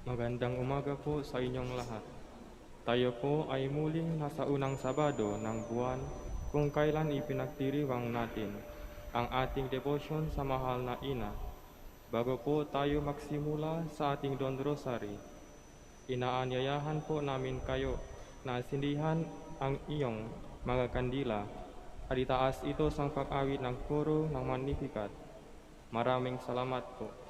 Magandang umaga po sa inyong lahat. Tayo po ay muling nasa unang Sabado ng buwan kung kailan ipinagdiriwang natin ang ating devotion sa mahal na ina. Bago po tayo magsimula sa ating Don Rosary, inaanyayahan po namin kayo na sindihan ang iyong mga kandila at itaas ito sa pag-awit ng koro ng Magnificat. Maraming salamat po.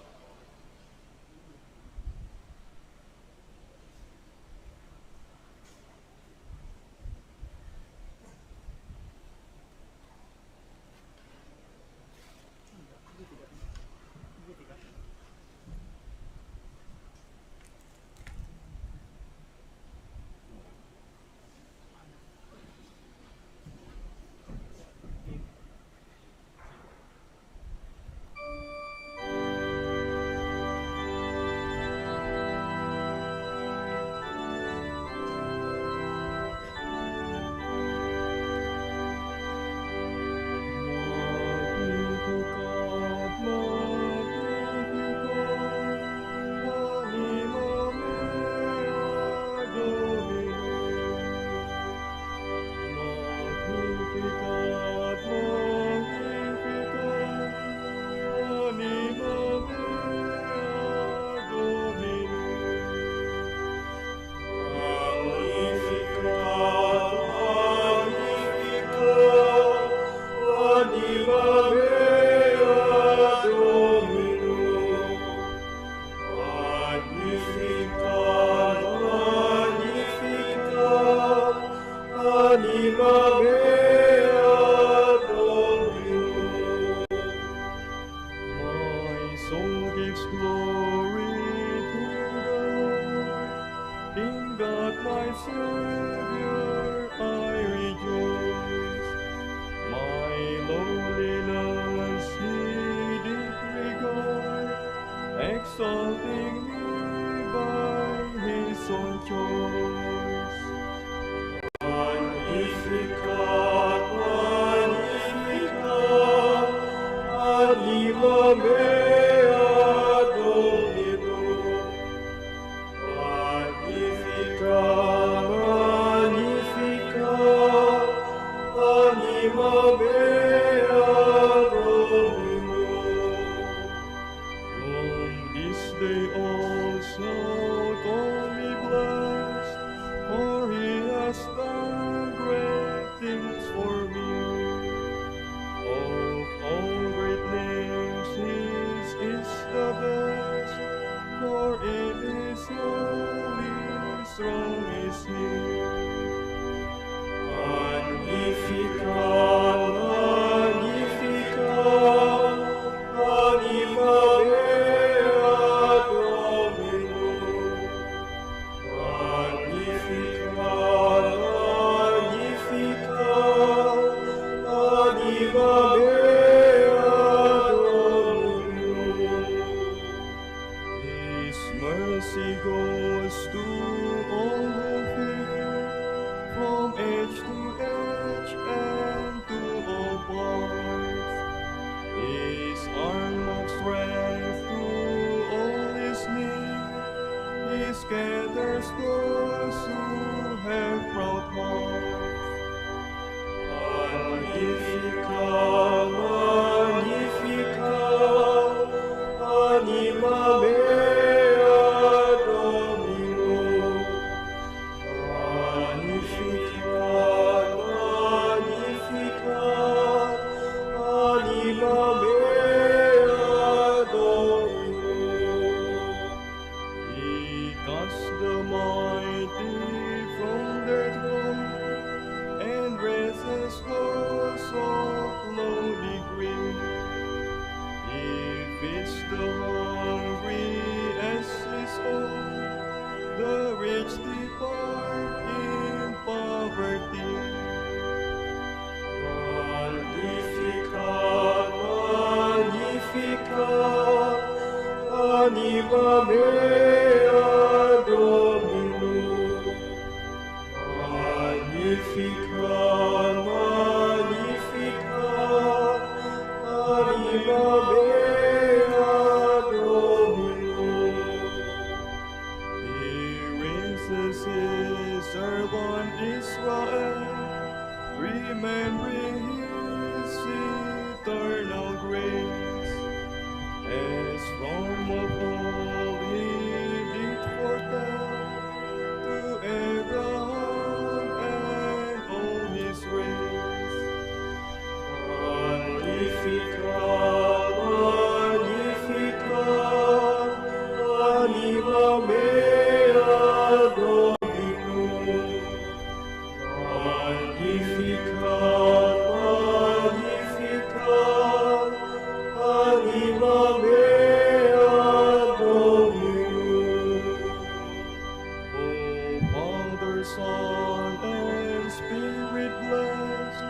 Father, Son, and Spirit blessed,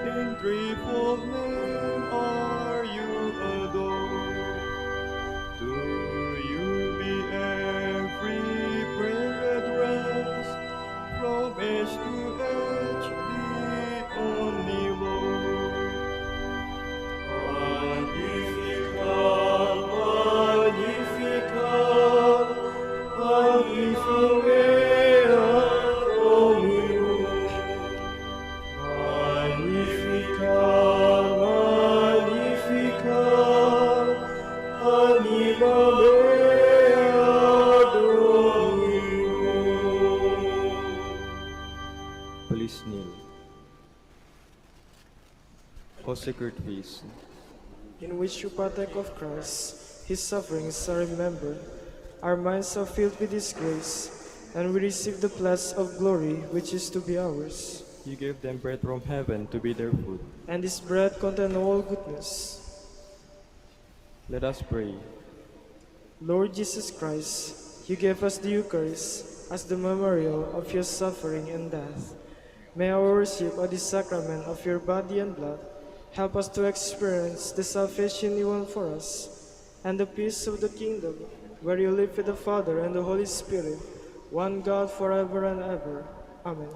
in threefold name are you adored. To you be every prayer at rest, from age to age, the only Lord. Magnificat, Magnificat, Magnificat Dominum. Magnificat, Magnificat, Anima mea Dominum. Please kneel. O sacred feast, in which you partake of Christ, his sufferings are remembered. Our minds are filled with his grace, and we receive the pledge of glory which is to be ours. you gave them bread from heaven to be their food. And this bread contains all goodness. Let us pray. Lord Jesus Christ, you gave us the Eucharist as the memorial of your suffering and death. May our worship of this sacrament of your body and blood help us to experience the salvation you won for us, and the peace of the kingdom, where you live with the Father and the Holy Spirit, one God forever and ever. Amen.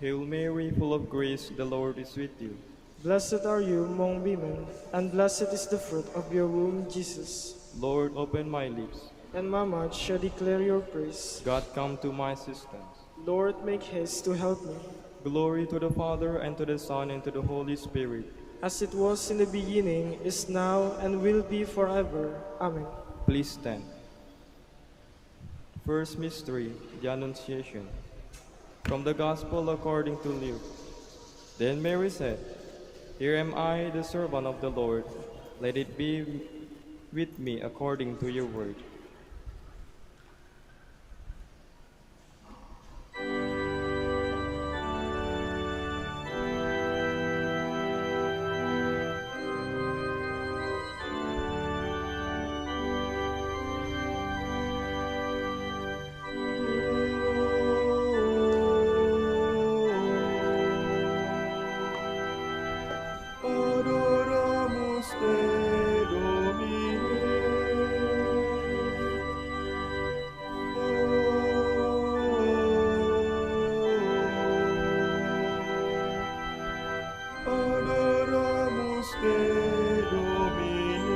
Hail Mary, full of grace, the Lord is with you. Blessed are you among women, and blessed is the fruit of your womb, Jesus. Lord, open my lips. And my mouth shall declare your praise. God, come to my assistance. Lord, make haste to help me. Glory to the Father, and to the Son, and to the Holy Spirit. As it was in the beginning, is now, and will be forever. Amen. Please stand. First mystery, the Annunciation. From the Gospel according to Luke. Then Mary said, Here am I, the servant of the Lord. Let it be with me according to your word. Adoramus te, Domine. Adoramus te, Domine.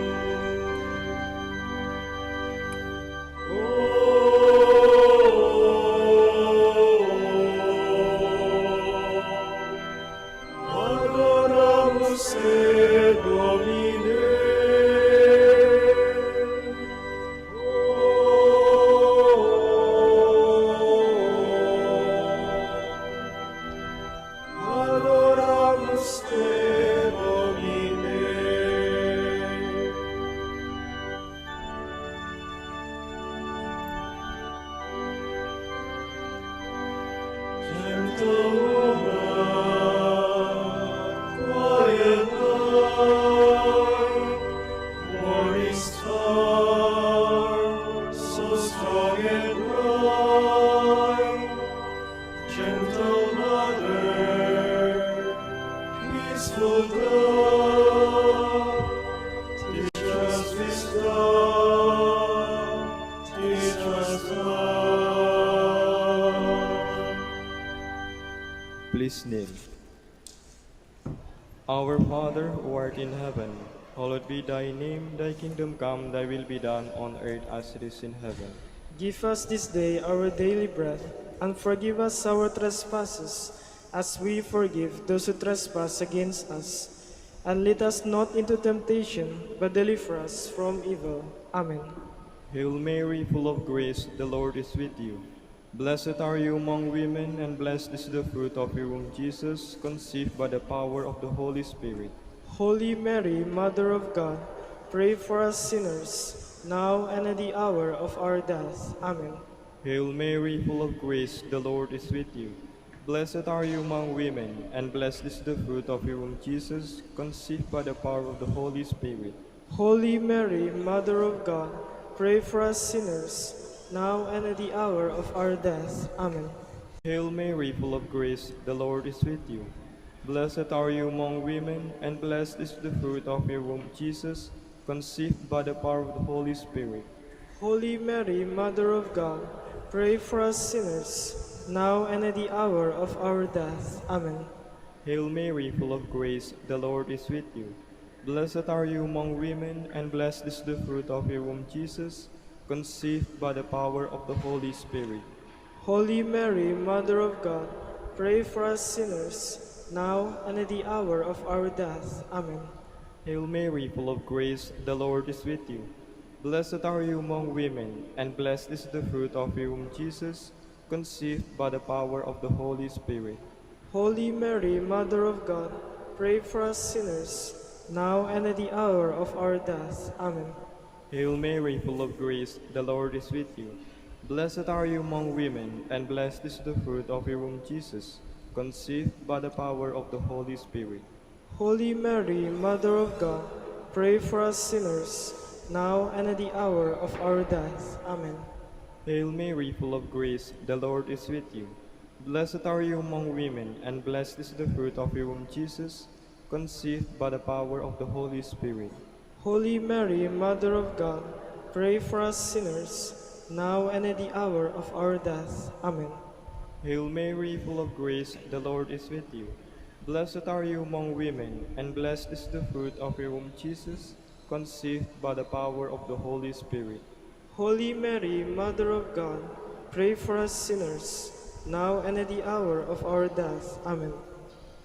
Adoramus te, Domine. Adoramus te, Domine. Gentle woman, quiet night, morning star, so strong and bright. Gentle mother, peaceful dove, teach us wisdom, teach us love. Please kneel. Our Father, who art in heaven, hallowed be thy name. Thy kingdom come, thy will be done on earth as it is in heaven. Give us this day our daily bread, and forgive us our trespasses, as we forgive those who trespass against us. And lead us not into temptation, but deliver us from evil. Amen. Hail Mary, full of grace, the Lord is with you. Blessed are you among women, and blessed is the fruit of your womb, Jesus, conceived by the power of the Holy Spirit. Holy Mary, Mother of God, pray for us sinners, now and at the hour of our death. Amen. Hail Mary, full of grace, the Lord is with you. Blessed are you among women, and blessed is the fruit of your womb, Jesus, conceived by the power of the Holy Spirit. Holy Mary, Mother of God, pray for us sinners, now and at the hour of our death. Amen. Hail Mary, full of grace, the Lord is with you. Blessed are you among women, and blessed is the fruit of your womb, Jesus, conceived by the power of the Holy Spirit. Holy Mary, Mother of God, pray for us sinners, now and at the hour of our death. Amen. Hail Mary, full of grace, the Lord is with you. Blessed are you among women, and blessed is the fruit of your womb, Jesus, conceived by the power of the Holy Spirit. Holy Mary, Mother of God, pray for us sinners, now and at the hour of our death. Amen. Hail Mary, full of grace, the Lord is with you. Blessed are you among women, and blessed is the fruit of your womb, Jesus, conceived by the power of the Holy Spirit. Holy Mary, Mother of God, pray for us sinners, now and at the hour of our death. Amen. Hail Mary, full of grace, the Lord is with you. Blessed are you among women, and blessed is the fruit of your womb, Jesus, conceived by the power of the Holy Spirit. Holy Mary, Mother of God, pray for us sinners, now and at the hour of our death. Amen. Hail Mary, full of grace, the Lord is with you. Blessed are you among women, and blessed is the fruit of your womb, Jesus, conceived by the power of the Holy Spirit. Holy Mary, Mother of God, pray for us sinners, now and at the hour of our death. Amen. Hail Mary, full of grace, the Lord is with you. Blessed are you among women, and blessed is the fruit of your womb, Jesus, conceived by the power of the Holy Spirit. Holy Mary, Mother of God, pray for us sinners, now and at the hour of our death. Amen.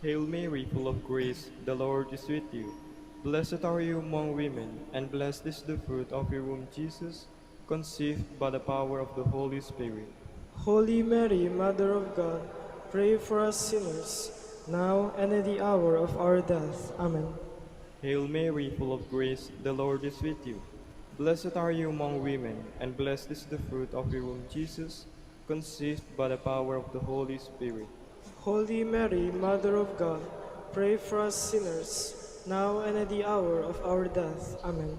Hail Mary, full of grace, the Lord is with you. Blessed are you among women, and blessed is the fruit of your womb, Jesus, conceived by the power of the Holy Spirit. Holy Mary, Mother of God, pray for us sinners, now and at the hour of our death. Amen. Hail Mary, full of grace, the Lord is with you. Blessed are you among women, and blessed is the fruit of your womb, Jesus, conceived by the power of the Holy Spirit. Holy Mary, Mother of God, pray for us sinners, now and at the hour of our death. Amen.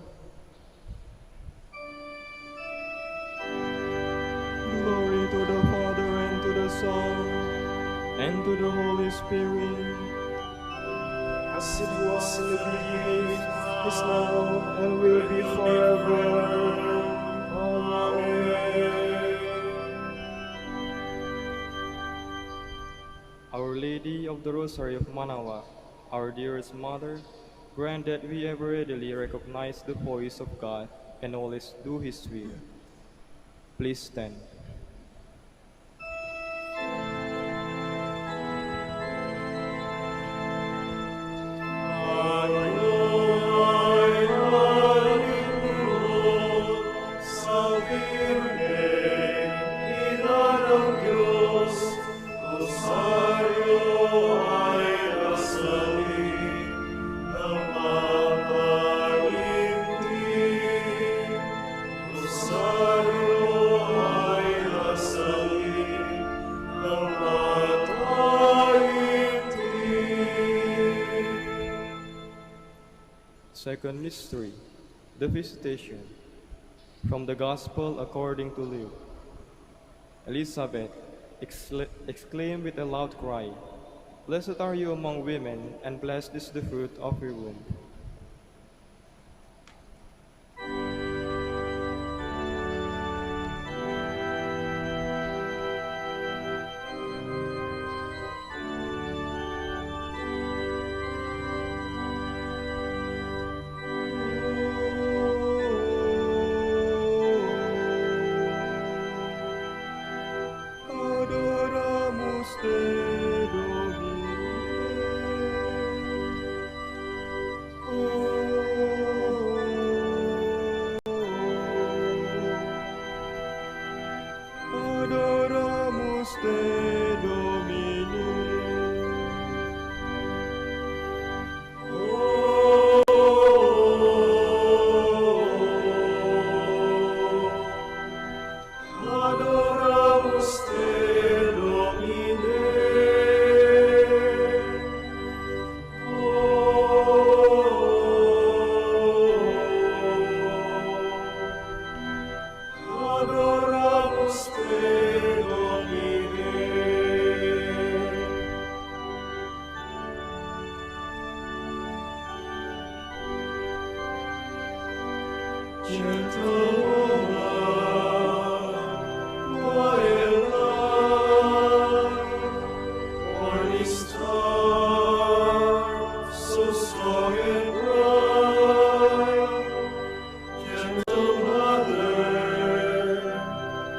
Glory to the Father, and to the Son, and to the Holy Spirit. As it was in the beginning, is now, and will be forever. Amen. Our Lady of the Rosary of Manaoag, our dearest Mother, grant that we ever readily recognize the voice of God and always do His will. Please stand. Second mystery, the Visitation. From the Gospel according to Luke. Elizabeth exclaimed with a loud cry, "Blessed are you among women, and blessed is the fruit of your womb." Adoramus te, Domine. Gentle woman, quiet light, morning star, so strong and bright. Gentle mother,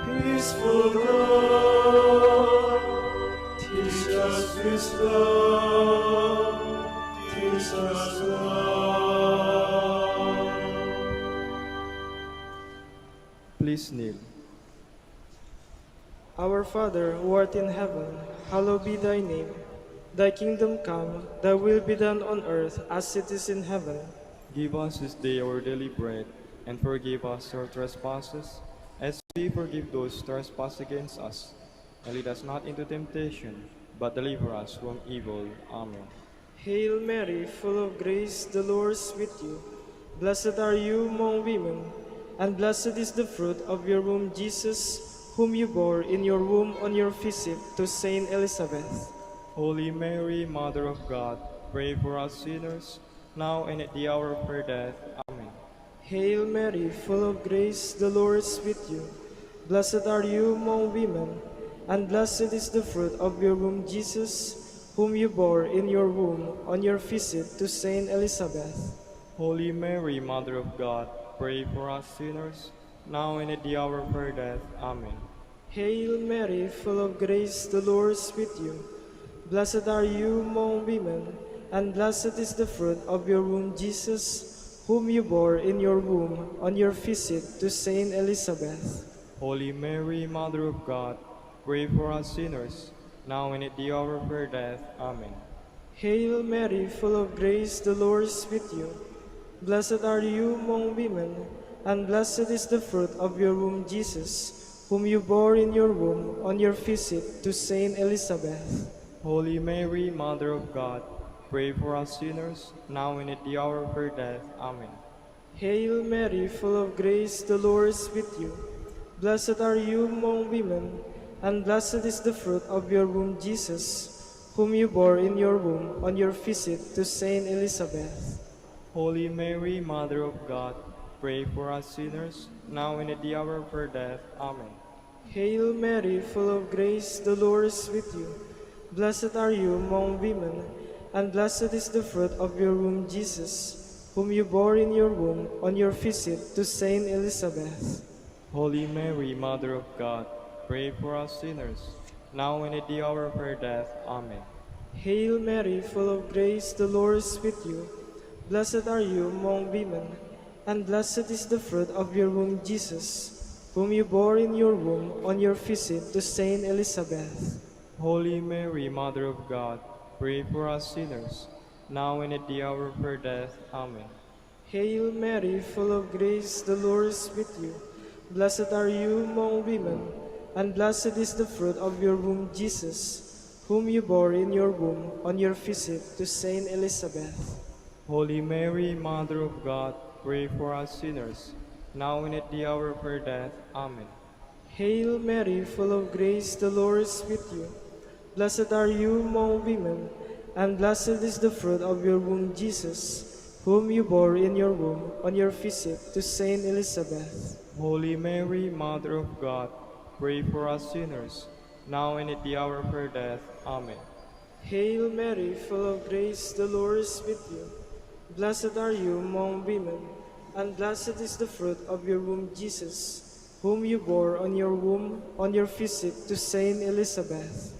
peaceful God, teach us wisdom, teach us love. Please kneel. Our Father, who art in heaven, hallowed be thy name. Thy kingdom come, thy will be done on earth as it is in heaven. Give us this day our daily bread, and forgive us our trespasses, as we forgive those who trespass against us. And lead us not into temptation, but deliver us from evil. Amen. Hail Mary, full of grace, the Lord is with you. Blessed are you among women, and blessed is the fruit of your womb, Jesus, whom you bore in your womb on your visit to Saint Elizabeth. Holy Mary, Mother of God, pray for us sinners, now and at the hour of our death. Amen. Hail Mary, full of grace, the Lord is with you. Blessed are you among women, and blessed is the fruit of your womb, Jesus, whom you bore in your womb on your visit to Saint Elizabeth. Holy Mary, Mother of God, pray for us sinners, now and at the hour of our death. Amen. Hail Mary, full of grace, the Lord is with you. Blessed are you among women, and blessed is the fruit of your womb, Jesus, whom you bore in your womb on your visit to Saint Elizabeth. Holy Mary, Mother of God, pray for us sinners, now and at the hour of our death. Amen. Hail Mary, full of grace, the Lord is with you. Blessed are you among women, and blessed is the fruit of your womb, Jesus, whom you bore in your womb on your visit to Saint Elizabeth. Holy Mary, Mother of God, pray for us sinners, now and at the hour of our death. Amen. Hail Mary, full of grace, the Lord is with you. Blessed are you among women, and blessed is the fruit of your womb, Jesus, whom you bore in your womb on your visit to Saint Elizabeth. Holy Mary, Mother of God, pray for us sinners, now and at the hour of our death. Amen. Hail Mary, full of grace, the Lord is with you. Blessed are you among women, and blessed is the fruit of your womb, Jesus, whom you bore in your womb on your visit to Saint Elizabeth. Holy Mary, Mother of God, pray for us sinners, now and at the hour of our death. Amen. Hail Mary, full of grace, the Lord is with you. Blessed are you among women, and blessed is the fruit of your womb, Jesus, whom you bore in your womb on your visit to Saint Elizabeth. Holy Mary, Mother of God, pray for us sinners, now and at the hour of our death. Amen. Hail Mary, full of grace, the Lord is with you. Blessed are you among women, and blessed is the fruit of your womb, Jesus, whom you bore in your womb on your visit to Saint Elizabeth. Holy Mary, Mother of God, pray for us sinners, now and at the hour of our death. Amen. Hail Mary, full of grace, the Lord is with you. Blessed are you among women, and blessed is the fruit of your womb, Jesus, whom you bore in your womb on your visit to Saint Elizabeth. Holy Mary, Mother of God, pray for us sinners, now and at the hour of our death. Amen. Hail Mary, full of grace, the Lord is with you. Blessed are you among women, and blessed is the fruit of your womb, Jesus, whom you bore on your womb on your visit to Saint Elizabeth.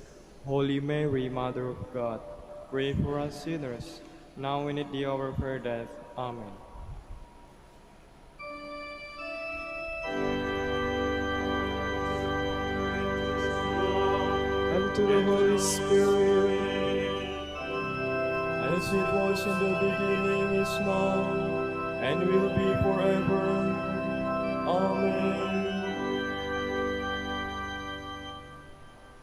Holy Mary, Mother of God, pray for us sinners, now and at the hour of our death. Amen. And to the Holy Spirit, as it was in the beginning, is now, and will be forever. Amen.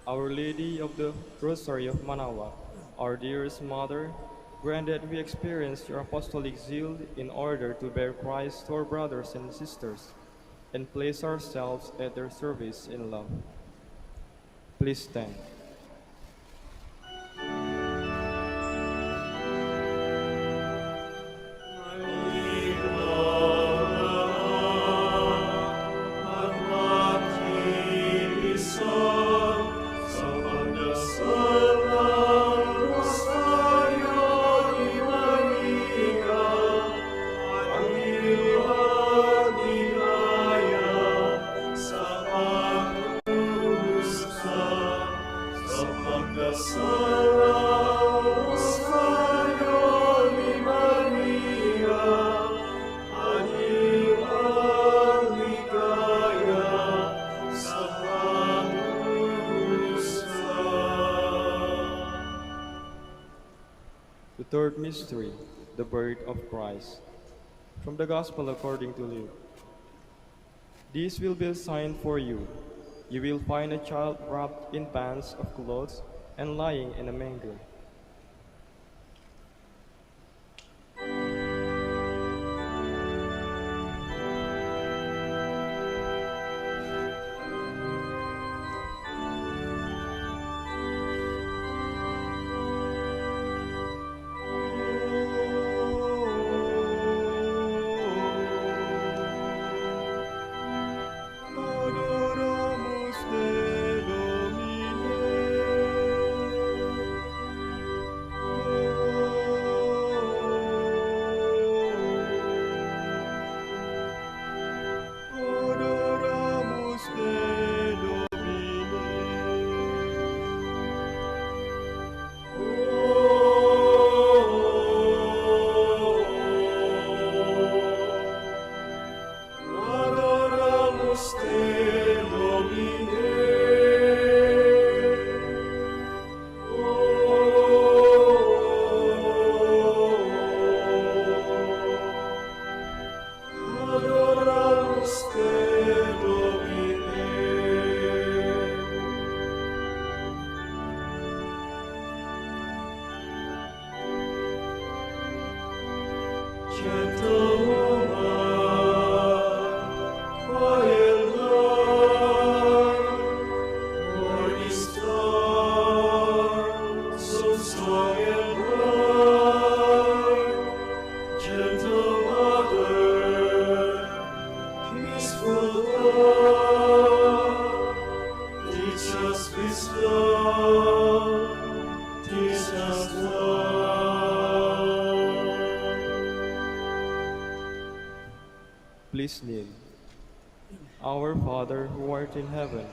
Our Lady of the Rosary of Manaoag, our dearest Mother, grant that we experience your apostolic zeal in order to bear Christ to our brothers and sisters, and place ourselves at their service in love. Please stand. I leave all Third mystery, the birth of Christ. From the Gospel according to Luke. This will be a sign for you. You will find a child wrapped in bands of clothes and lying in a manger. Adoramus te Domine. Adoramus te Adoramus te Domine. Adoramus te Domine. Gentlewoman, quiet love, morning star, so strong and bright. Gentle mother, peaceful love, teach us wisdom, teach us love. Please kneel. Our Father, who art in heaven,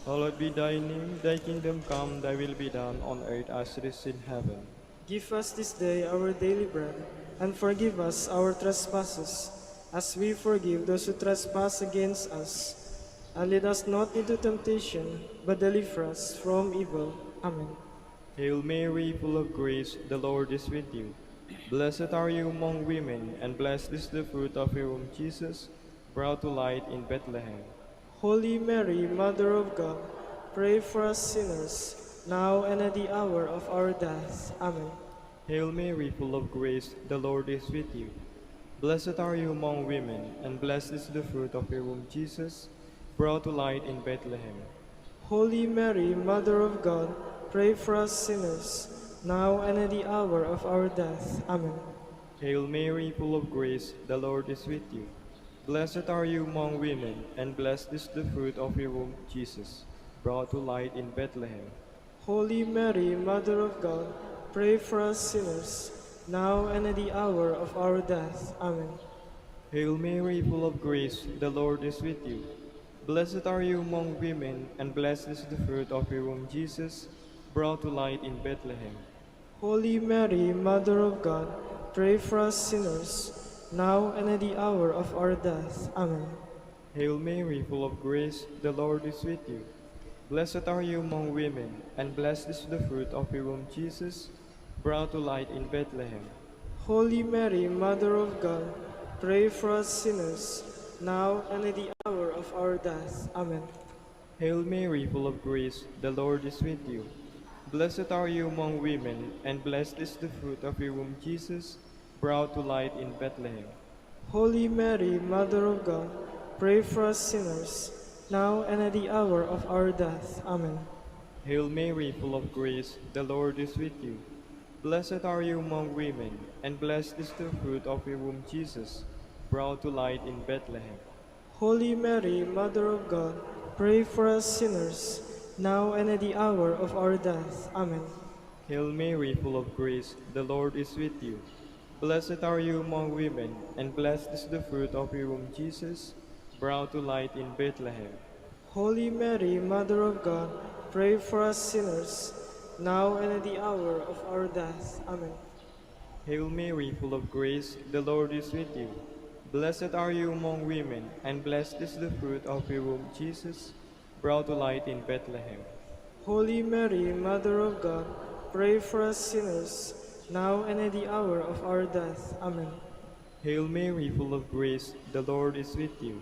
hallowed be thy name, thy kingdom come, thy will be done on earth as it is in heaven. Give us this day our daily bread, and forgive us our trespasses, as we forgive those who trespass against us. And lead us not into temptation, but deliver us from evil. Amen. Hail Mary, full of grace, the Lord is with you. Blessed are you among women, and blessed is the fruit of your womb, Jesus, brought to light in Bethlehem. Holy Mary, Mother of God, pray for us sinners, now and at the hour of our death. Amen. Hail Mary, full of grace, the Lord is with you. Blessed are you among women, and blessed is the fruit of your womb, Jesus, brought to light in Bethlehem. Holy Mary, Mother of God, pray for us sinners, now and at the hour of our death. Amen. Hail Mary, full of grace, the Lord is with you. Blessed are you among women, and blessed is the fruit of your womb, Jesus, brought to light in Bethlehem. Holy Mary, Mother of God, pray for us sinners, now and at the hour of our death. Amen. Hail Mary, full of grace, the Lord is with you. Blessed are you among women, and blessed is the fruit of your womb, Jesus, brought to light in Bethlehem. Holy Mary, Mother of God, pray for us sinners, now and at the hour of our death. Amen. Hail Mary, full of grace, the Lord is with you. Blessed are you among women, and blessed is the fruit of your womb, Jesus, brought to light in Bethlehem. Holy Mary, Mother of God, pray for us sinners, now and at the hour of our death. Amen. Hail Mary, full of grace, the Lord is with you. Blessed are you among women, and blessed is the fruit of your womb, Jesus, brought to light in Bethlehem. Holy Mary, Mother of God, pray for us sinners, now and at the hour of our death. Amen. Hail Mary, full of grace, the Lord is with you. Blessed are you among women, and blessed is the fruit of your womb, Jesus, brought to light in Bethlehem. Holy Mary, Mother of God, pray for us sinners, now and at the hour of our death. Amen. Hail Mary, full of grace, the Lord is with you. Blessed are you among women, and blessed is the fruit of your womb, Jesus, brought to light in Bethlehem. Holy Mary, Mother of God, pray for us sinners, now and at the hour of our death. Amen. Hail Mary, full of grace, the Lord is with you. Blessed are you among women, and blessed is the fruit of your womb, Jesus, brought to light in Bethlehem. Holy Mary, Mother of God, pray for us sinners, now and at the hour of our death. Amen. Hail Mary, full of grace, the Lord is with you.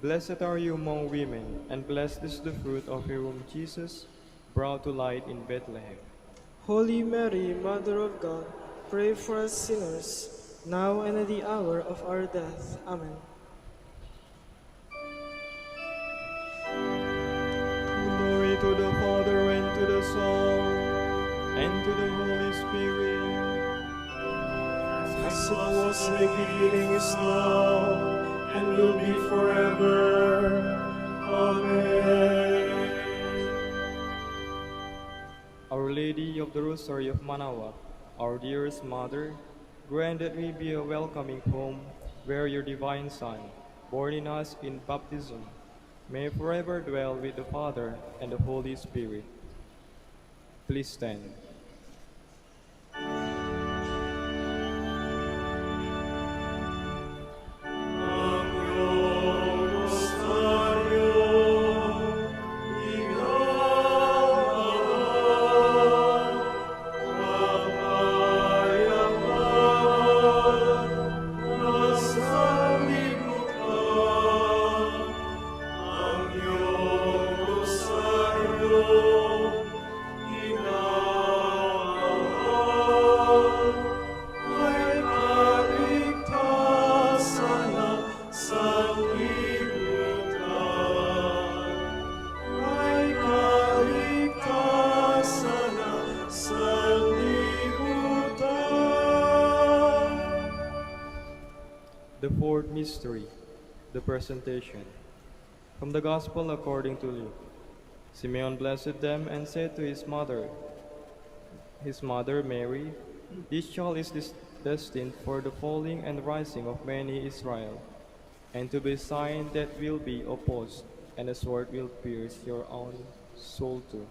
Blessed are you among women, and blessed is the fruit of your womb, Jesus, brought to light in Bethlehem. Holy Mary, Mother of God, pray for us sinners, now and at the hour of our death. Amen. Glory to the Father, and to the Son, and to the Holy Spirit. As it was in the beginning, is now, and will be forever. Amen. Our Lady of the Rosary of Manaoag, our dearest Mother, grant that we be a welcoming home where your divine Son, born in us in baptism, may forever dwell with the Father and the Holy Spirit. Please stand. The fourth mystery, the Presentation. From the Gospel according to Luke. Simeon blessed them and said to his mother Mary, "This child is destined for the falling and rising of many Israel, and to be a sign that will be opposed, and a sword will pierce your own soul too."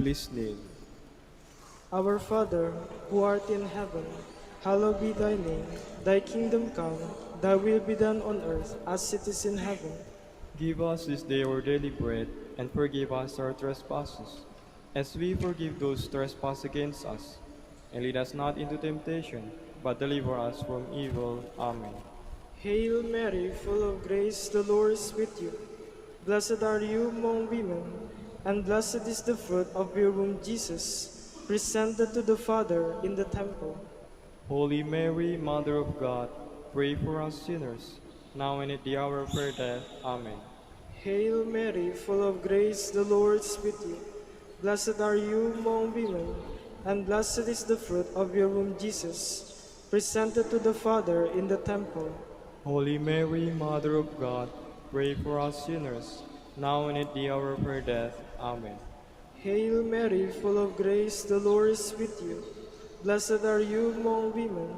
Please kneel. Our Father, who art in heaven, hallowed be thy name. Thy kingdom come, thy will be done on earth as it is in heaven. Give us this day our daily bread, and forgive us our trespasses, as we forgive those who trespass against us. And lead us not into temptation, but deliver us from evil. Amen. Hail Mary, full of grace, the Lord is with you. Blessed are you among women, and blessed is the fruit of your womb, Jesus, presented to the Father in the temple. Holy Mary, Mother of God, pray for us sinners, now and at the hour of our death. Amen. Hail Mary, full of grace, the Lord is with you. Blessed are you among women, and blessed is the fruit of your womb, Jesus, presented to the Father in the temple. Holy Mary, Mother of God, pray for us sinners, now and at the hour of our death. Amen. Hail Mary, full of grace, the Lord is with you. Blessed are you among women,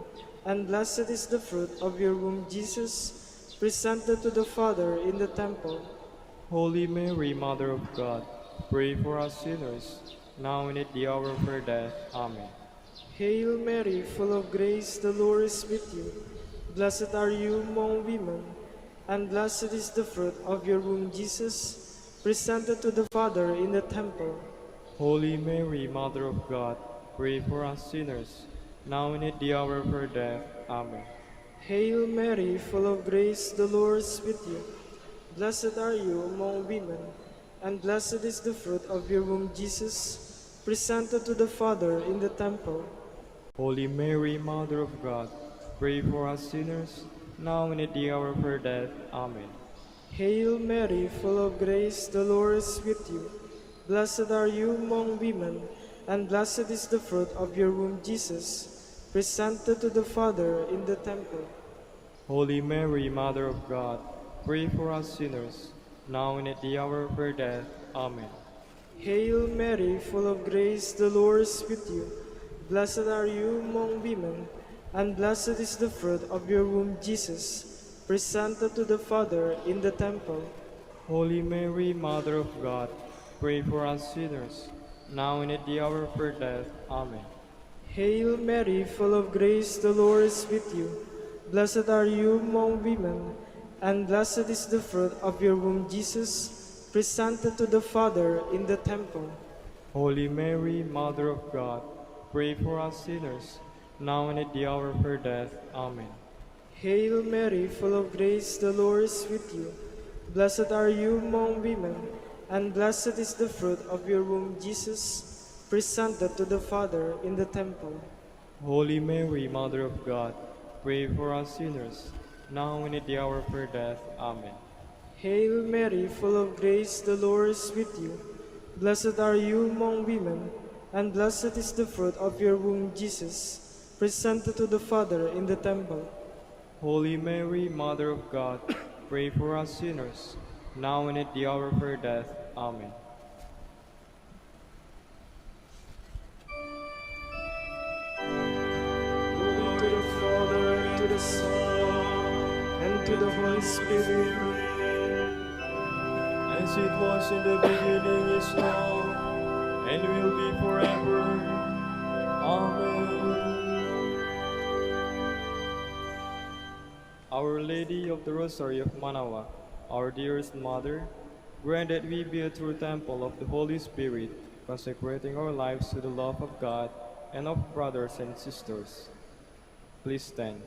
and blessed is the fruit of your womb, Jesus, presented to the Father in the temple. Holy Mary, Mother of God, pray for us sinners, now and at the hour of our death. Amen. Hail Mary, full of grace, the Lord is with you. Blessed are you among women, and blessed is the fruit of your womb, Jesus, presented to the Father in the temple. Holy Mary, Mother of God, pray for us sinners, now and at the hour of our death. Amen. Hail Mary, full of grace, the Lord is with you. Blessed are you among women, and blessed is the fruit of your womb, Jesus, presented to the Father in the temple. Holy Mary, Mother of God, pray for us sinners, now and at the hour of our death. Amen. Hail Mary, full of grace, the Lord is with you. Blessed are you among women, and blessed is the fruit of your womb, Jesus, presented to the Father in the temple. Holy Mary, Mother of God, pray for us sinners, now and at the hour of our death. Amen. Hail Mary, full of grace, the Lord is with you. Blessed are you among women, and blessed is the fruit of your womb, Jesus, presented to the Father in the temple. Holy Mary, Mother of God, pray for us sinners, now and at the hour of our death. Amen. Hail Mary, full of grace, the Lord is with you. Blessed are you among women, and blessed is the fruit of your womb, Jesus, presented to the Father in the temple. Holy Mary, Mother of God, pray for us sinners, now and at the hour of our death. Amen. Hail Mary, full of grace, the Lord is with you. Blessed are you among women, and blessed is the fruit of your womb, Jesus, presented to the Father in the temple. Holy Mary, Mother of God, pray for us sinners, now and at the hour of our death. Amen. Hail Mary, full of grace, the Lord is with you. Blessed are you among women, and blessed is the fruit of your womb, Jesus, presented to the Father in the temple. Holy Mary, Mother of God, pray for us sinners, now and at the hour of our death. Amen. Glory to the Father, and to the Son, and to the Holy Spirit, As it was in the beginning, is now, and will be forever. Amen. Our Lady of the Rosary of Manaoag, our dearest Mother, grant that we be a true temple of the Holy Spirit, consecrating our lives to the love of God and of brothers and sisters. Please stand.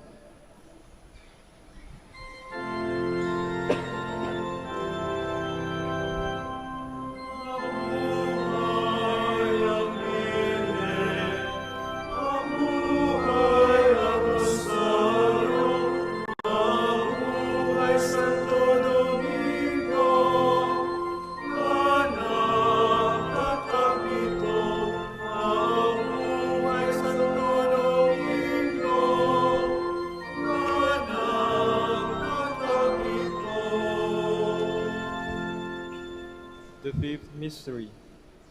The fifth mystery,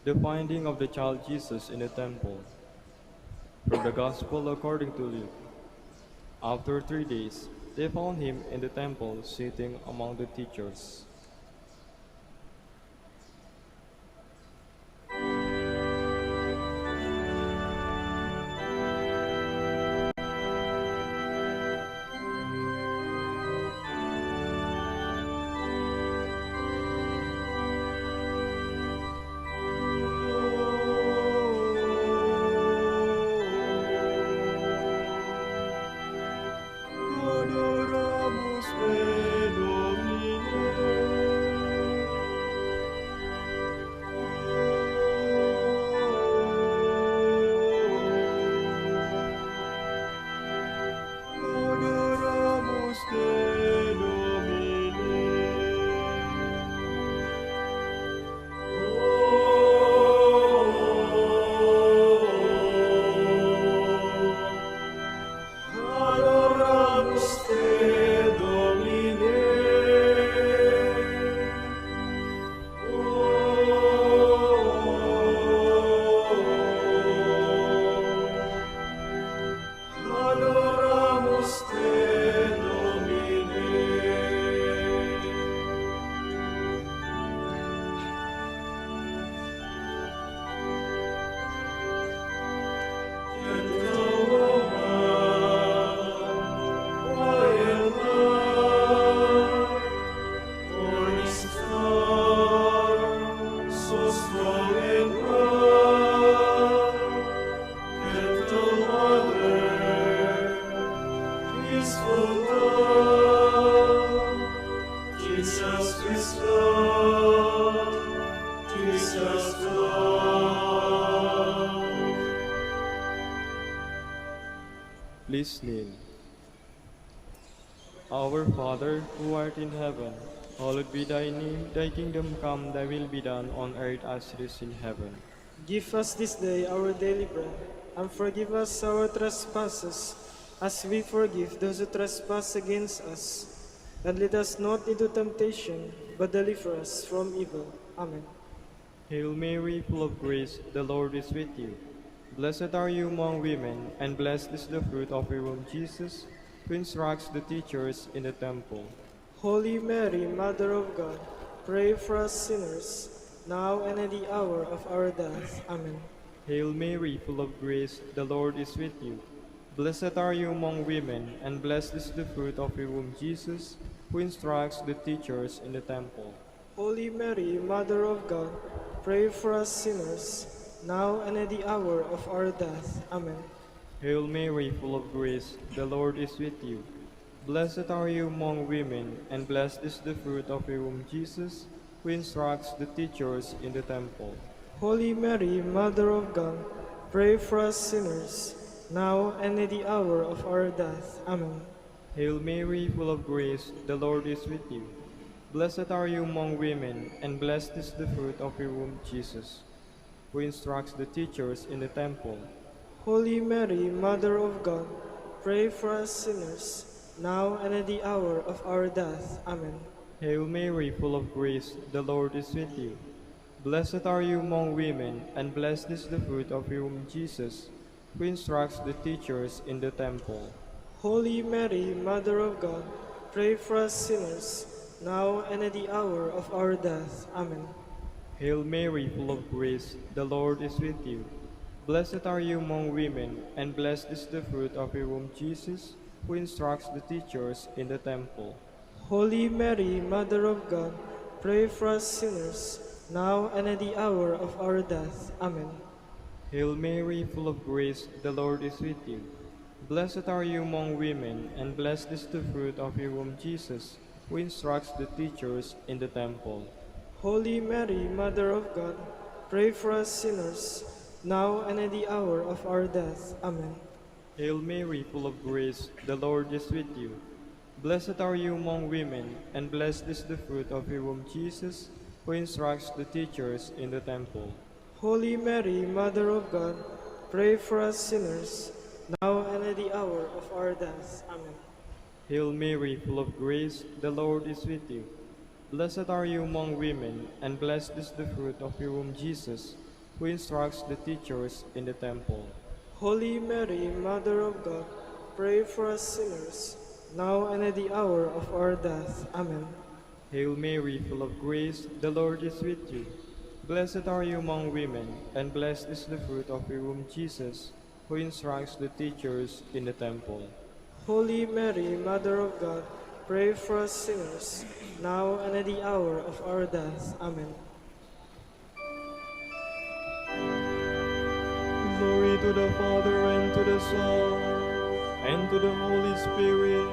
the finding of the child Jesus in the temple. From the Gospel according to Luke. After 3 days, they found him in the temple sitting among the teachers. Adoramus te, Domine. Please kneel. Our Father, who art in heaven, hallowed be thy name. Thy kingdom come, thy will be done on earth as it is in heaven. Give us this day our daily bread, and forgive us our trespasses, as we forgive those who trespass against us. And lead us not into temptation, but deliver us from evil. Amen. Hail Mary, full of grace, the Lord is with you. Blessed are you among women, and blessed is the fruit of your womb, Jesus, who instructs the teachers in the temple. Holy Mary, Mother of God, pray for us sinners, now and at the hour of our death. Amen. Hail Mary, full of grace, the Lord is with you. Blessed are you among women, and blessed is the fruit of your womb, Jesus, who instructs the teachers in the temple. Holy Mary, Mother of God, pray for us sinners, now and at the hour of our death. Amen. Hail Mary, full of grace, the Lord is with you. Blessed are you among women, and blessed is the fruit of your womb, Jesus, who instructs the teachers in the temple. Holy Mary, Mother of God, pray for us sinners, now and at the hour of our death. Amen. Hail Mary, full of grace, the Lord is with you. Blessed are you among women, and blessed is the fruit of your womb, Jesus, who instructs the teachers in the temple. Holy Mary, Mother of God, pray for us sinners, now and at the hour of our death. Amen. Hail Mary, full of grace, the Lord is with you. Blessed are you among women, and blessed is the fruit of your womb, Jesus, who instructs the teachers in the temple. Holy Mary, Mother of God, pray for us sinners, now and at the hour of our death. Amen. Hail Mary, full of grace, the Lord is with you. Blessed are you among women, and blessed is the fruit of your womb, Jesus, who instructs the teachers in the temple. Holy Mary, Mother of God, pray for us sinners, now and at the hour of our death. Amen. Hail Mary, full of grace, the Lord is with you. Blessed are you among women, and blessed is the fruit of your womb, Jesus, who instructs the teachers in the temple. Holy Mary, Mother of God, pray for us sinners, now and at the hour of our death. Amen. Hail Mary, full of grace, the Lord is with you. Blessed are you among women, and blessed is the fruit of your womb, Jesus, who instructs the teachers in the temple. Holy Mary, Mother of God, pray for us sinners, now and at the hour of our death. Amen. Hail Mary, full of grace, the Lord is with you. Blessed are you among women, and blessed is the fruit of your womb, Jesus, who instructs the teachers in the temple. Holy Mary, Mother of God, pray for us sinners, now and at the hour of our death. Amen. Hail Mary, full of grace, the Lord is with you. Blessed are you among women, and blessed is the fruit of your womb, Jesus, who instructs the teachers in the temple. Holy Mary, Mother of God, pray for us sinners, now and at the hour of our death. Amen. Glory to the Father, and to the Son, and to the Holy Spirit,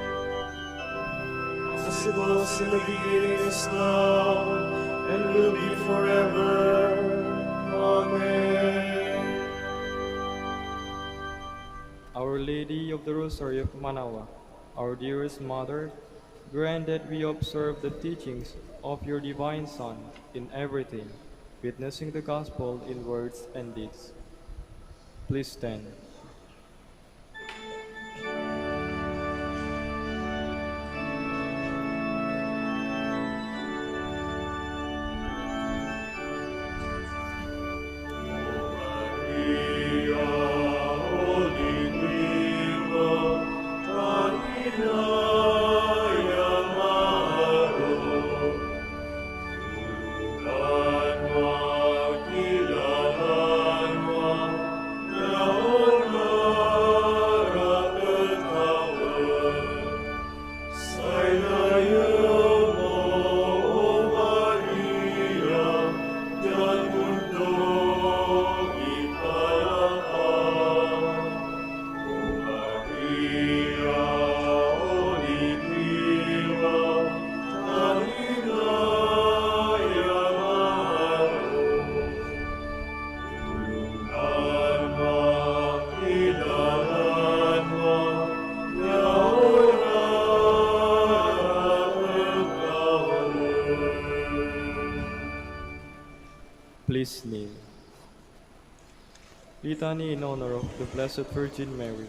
As it was in the beginning, is now, and will be forever. Amen. Our Lady of the Rosary of Manaoag, our dearest Mother, grant that we observe the teachings of your divine Son in everything, witnessing the gospel in words and deeds. Please stand. Maria, Holy Virgo, Paninaya Maro, Tulugan mo, kilalan mo, yaon Litany in honor of the Blessed Virgin Mary.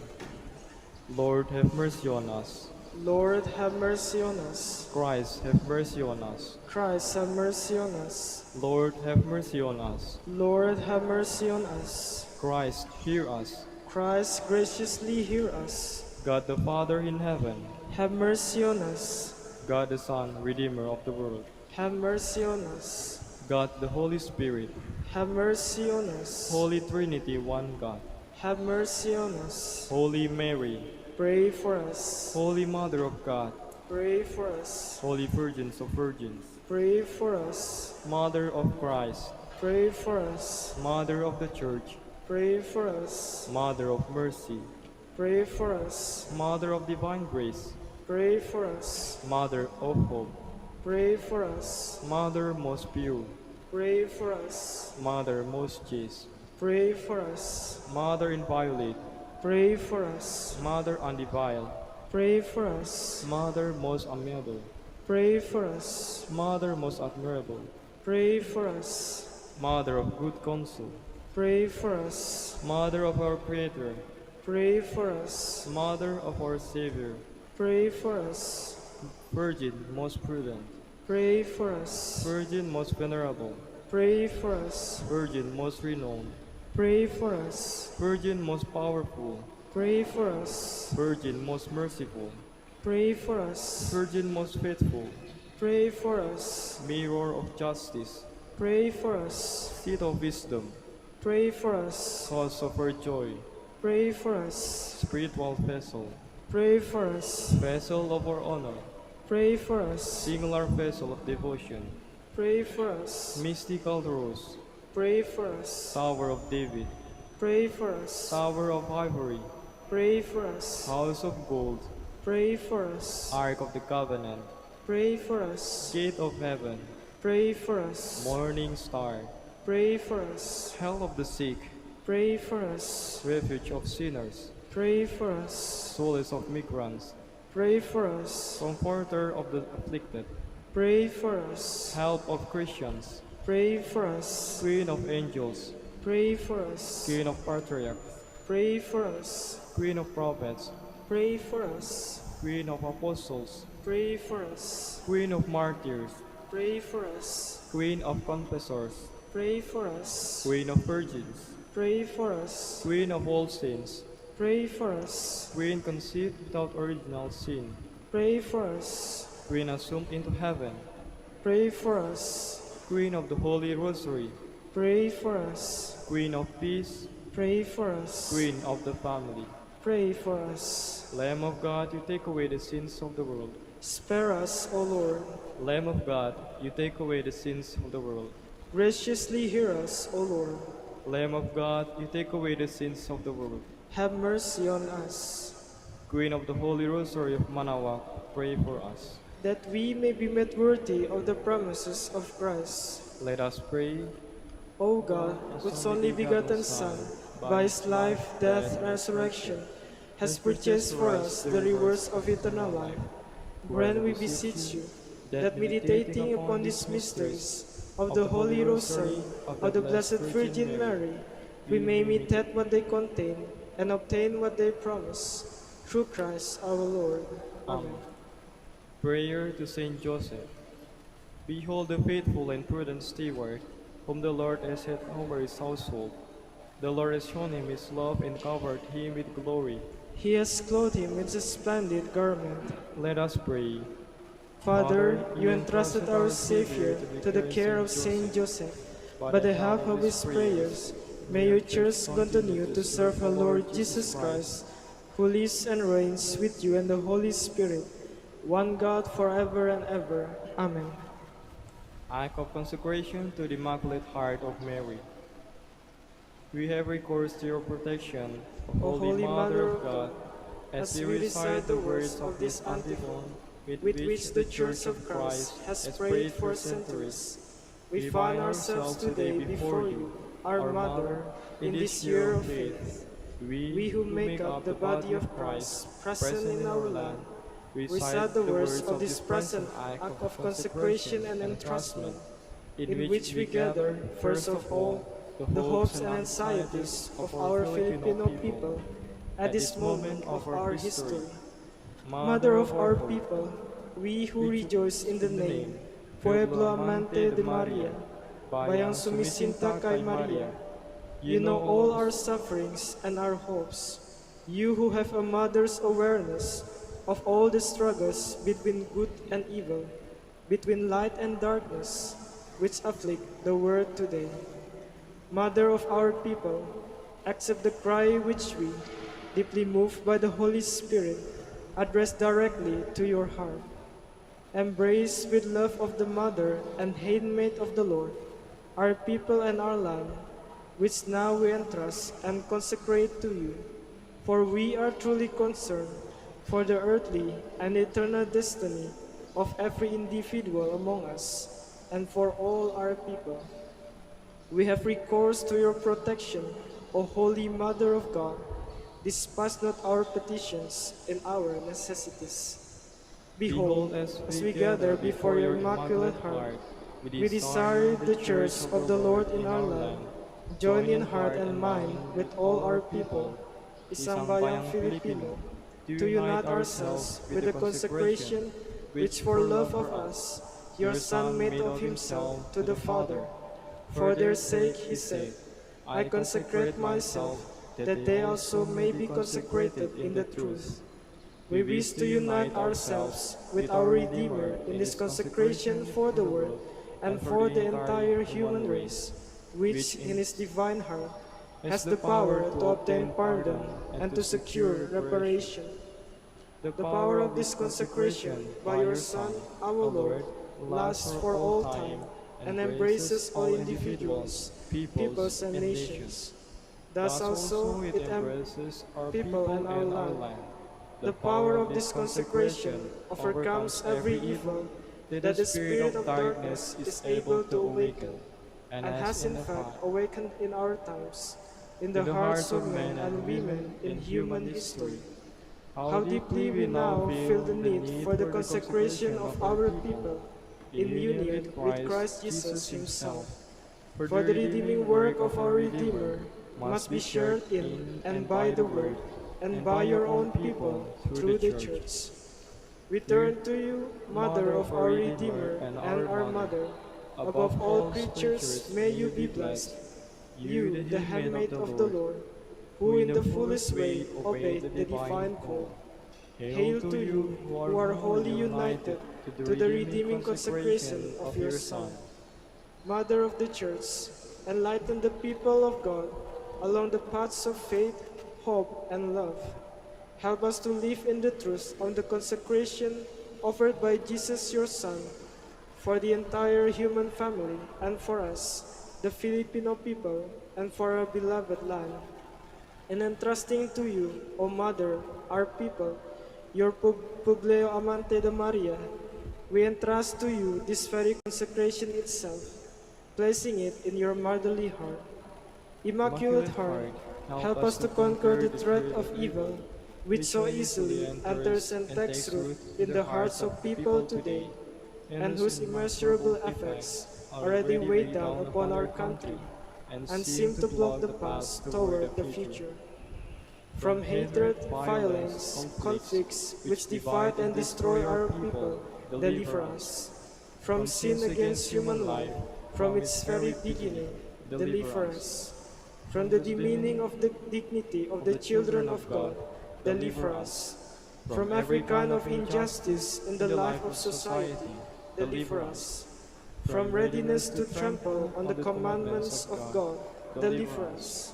Lord, have mercy on us. Lord, have mercy on us. Christ, have mercy on us. Christ, have mercy on us. Lord, have mercy on us. Lord, have mercy on us. Christ, hear us. Christ, graciously hear us. God the Father in heaven, Have mercy on us. God the Son, Redeemer of the world, Have mercy on us. God the Holy Spirit, Have mercy on us. Holy Trinity, one God, Have mercy on us. Holy Mary, Pray for us. Holy Mother of God, Pray for us. Holy Virgins of Virgins, Pray for us. Mother of Christ, Pray for us. Mother of the Church, Pray for us. Mother of Mercy, Pray for us. Mother of Divine Grace, Pray for us. Mother of Hope, Pray for us. Mother most pure, Pray for us. Mother most chaste, Pray for us. Mother inviolate, Pray for us. Mother undefiled, Pray for us. Mother most amiable, Pray for us. Mother most admirable, Pray for us. Mother of good counsel, Pray for us. Mother of our Creator, Pray for us. Mother of our Savior, Pray for us. Virgin most prudent, Pray for us. Virgin most venerable, Pray for us. Virgin most renowned, Pray for us. Virgin most powerful, Pray for us. Virgin most merciful, Pray for us. Virgin most faithful, Pray for us. Mirror of justice, Pray for us. Seat of wisdom, Pray for us. Cause of our joy, Pray for us. Spiritual vessel, Pray for us. Vessel of our honor, Pray for us. Singular vessel of devotion, Pray for us. Mystical rose, Pray for us. Tower of David, Pray for us. Tower of ivory, Pray for us. House of gold, Pray for us. Ark of the covenant, Pray for us. Gate of heaven, Pray for us. Morning star, Pray for us. Hell of the sick, Pray for us. Refuge of sinners, Pray for us. Solace of migrants, Pray for us. Comforter of the afflicted, Pray for us. Help of Christians, Pray for us. Queen of angels, Pray for us. Queen of patriarchs, Pray for us. Queen of prophets, Pray for us. Queen of apostles, Pray for us. Queen of martyrs, Pray for us. Queen of confessors, Pray for us. Queen of virgins, Pray for us. Queen of all saints, Pray for us. Queen conceived without original sin, Pray for us. Queen assumed into heaven, Pray for us. Queen of the Holy Rosary, Pray for us. Queen of peace, Pray for us. Queen of the family. Pray for us. Lamb of God, you take away the sins of the world. Spare us, O Lord. Lamb of God, you take away the sins of the world. Graciously hear us, O Lord. Lamb of God, you take away the sins of the world. Have mercy on us, Queen of the Holy Rosary of Manaoag, pray for us. that we may be made worthy of the promises of Christ. Let us pray. O God, whose only begotten Son, by his life, death, and resurrection, has purchased for us the rewards of eternal life, grant, we beseech you, that meditating upon these mysteries of the Holy Rosary of the Blessed Virgin Mary, we may imitate what they contain and obtain what they promise. Through Christ our Lord. Amen. Prayer to Saint Joseph. Behold the faithful and prudent steward, whom the Lord has set over his household. The Lord has shown him his love and covered him with glory. He has clothed him with a splendid garment. Let us pray. Father, you entrusted our Savior to the care of Saint Joseph. By the help of his prayers, may your church continue to serve our Lord Jesus Christ, who lives and reigns with you and the Holy Spirit, one God forever and ever. Amen. Act of consecration to the Immaculate Heart of Mary. We have recourse to your protection, O Holy Mother of God, as we recite the words of this antiphon, with which the Church of Christ has prayed for centuries. We find ourselves today before you, our Mother, in this year of faith. We who make up the body of Christ, present in our land, recite the words of this present act of consecration and entrustment, in which we gather, first of all, the hopes and anxieties of our Filipino people at this moment of our history. Mother of our people, we who rejoice in the name, Pueblo Amante de Maria, Bayang Sumisinta kay Maria, you know all our sufferings and our hopes. You who have a mother's awareness of all the struggles between good and evil, between light and darkness, which afflict the world today. Mother of our people, accept the cry which we, deeply moved by the Holy Spirit, address directly to your heart. Embrace with love of the Mother and handmaid of the Lord, our people and our land, which now we entrust and consecrate to you. For we are truly concerned for the earthly and eternal destiny of every individual among us, and for all our people. We have recourse to your protection, O Holy Mother of God. Despise not our petitions and our necessities. Behold, as we gather before your Immaculate Heart, we desire the Church of the Lord in our land, join in heart and mind with all our people, Isang Bayang Filipino, to unite ourselves with the consecration which for love of us, your Son made of himself to the Father. For their sake he said, I consecrate myself, that they also may be consecrated in the truth. We wish to unite ourselves with our Redeemer in this consecration for the world and for the entire human race, which in his divine heart has the power to obtain pardon and to secure reparation. The power of this consecration by your Son, our Lord, lasts for all time and embraces all individuals, peoples, and nations. Thus also it embraces our people and our land. The power of this consecration overcomes every evil that the spirit of darkness is able to awaken, and has in fact awakened in our times, in the hearts of men and women in human history. How deeply we now feel the need for the consecration of our people in union with Christ Jesus himself. For the redeeming work of our Redeemer must be shared in and by the Word and by your own people through the Church. We turn to you, Mother of our Redeemer and our Mother. Above all creatures may you be blessed, you, the handmaid of the Lord, who in the fullest way obeyed the divine call. Hail to you, who are wholly united to the redeeming consecration of your Son. Mother of the Church, enlighten the people of God along the paths of faith, hope, and love. Help us to live in the truth of the consecration offered by Jesus your Son, for the entire human family, and for us, the Filipino people, and for our beloved land. And entrusting to you, O Mother, our people, your Pueblo Amante de Maria, we entrust to you this very consecration itself, placing it in your motherly heart. Immaculate Heart, help us to conquer the threat of evil, which so easily enters and takes root in the hearts of people today, and whose immeasurable effects already weigh down upon our country and seem to block the path toward the future. From hatred, violence, conflicts which divide and destroy our people, deliver us. From sin against human life, from its very beginning, deliver us. From the demeaning of the dignity of the children of God, deliver us. From every kind of injustice in the life of society, deliver us. From readiness to trample on the commandments of God, deliver us.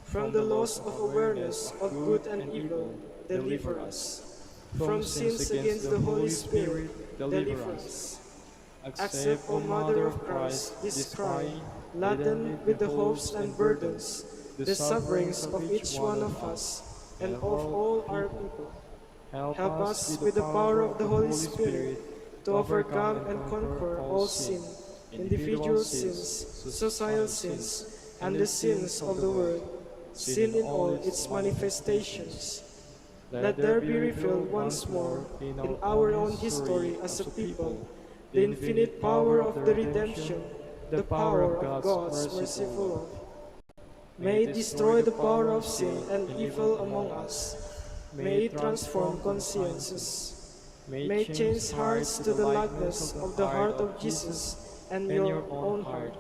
From the loss of awareness of good and evil, deliver us. From sins against the Holy Spirit, deliver us. Accept, O Mother of Christ, this cry, laden with the hopes and burdens, the sufferings of each one of us, and of all our people. Help us with the power of the Holy Spirit to overcome and conquer all sin, individual sins, societal sins, and the sins of the world, sin in all its manifestations. Let there be revealed once more in our own history as a people the infinite power of the redemption, the power of God's merciful love. May it destroy the power of sin and evil among us. May it transform consciences. May it change hearts to the likeness of the heart of Jesus and your own heart.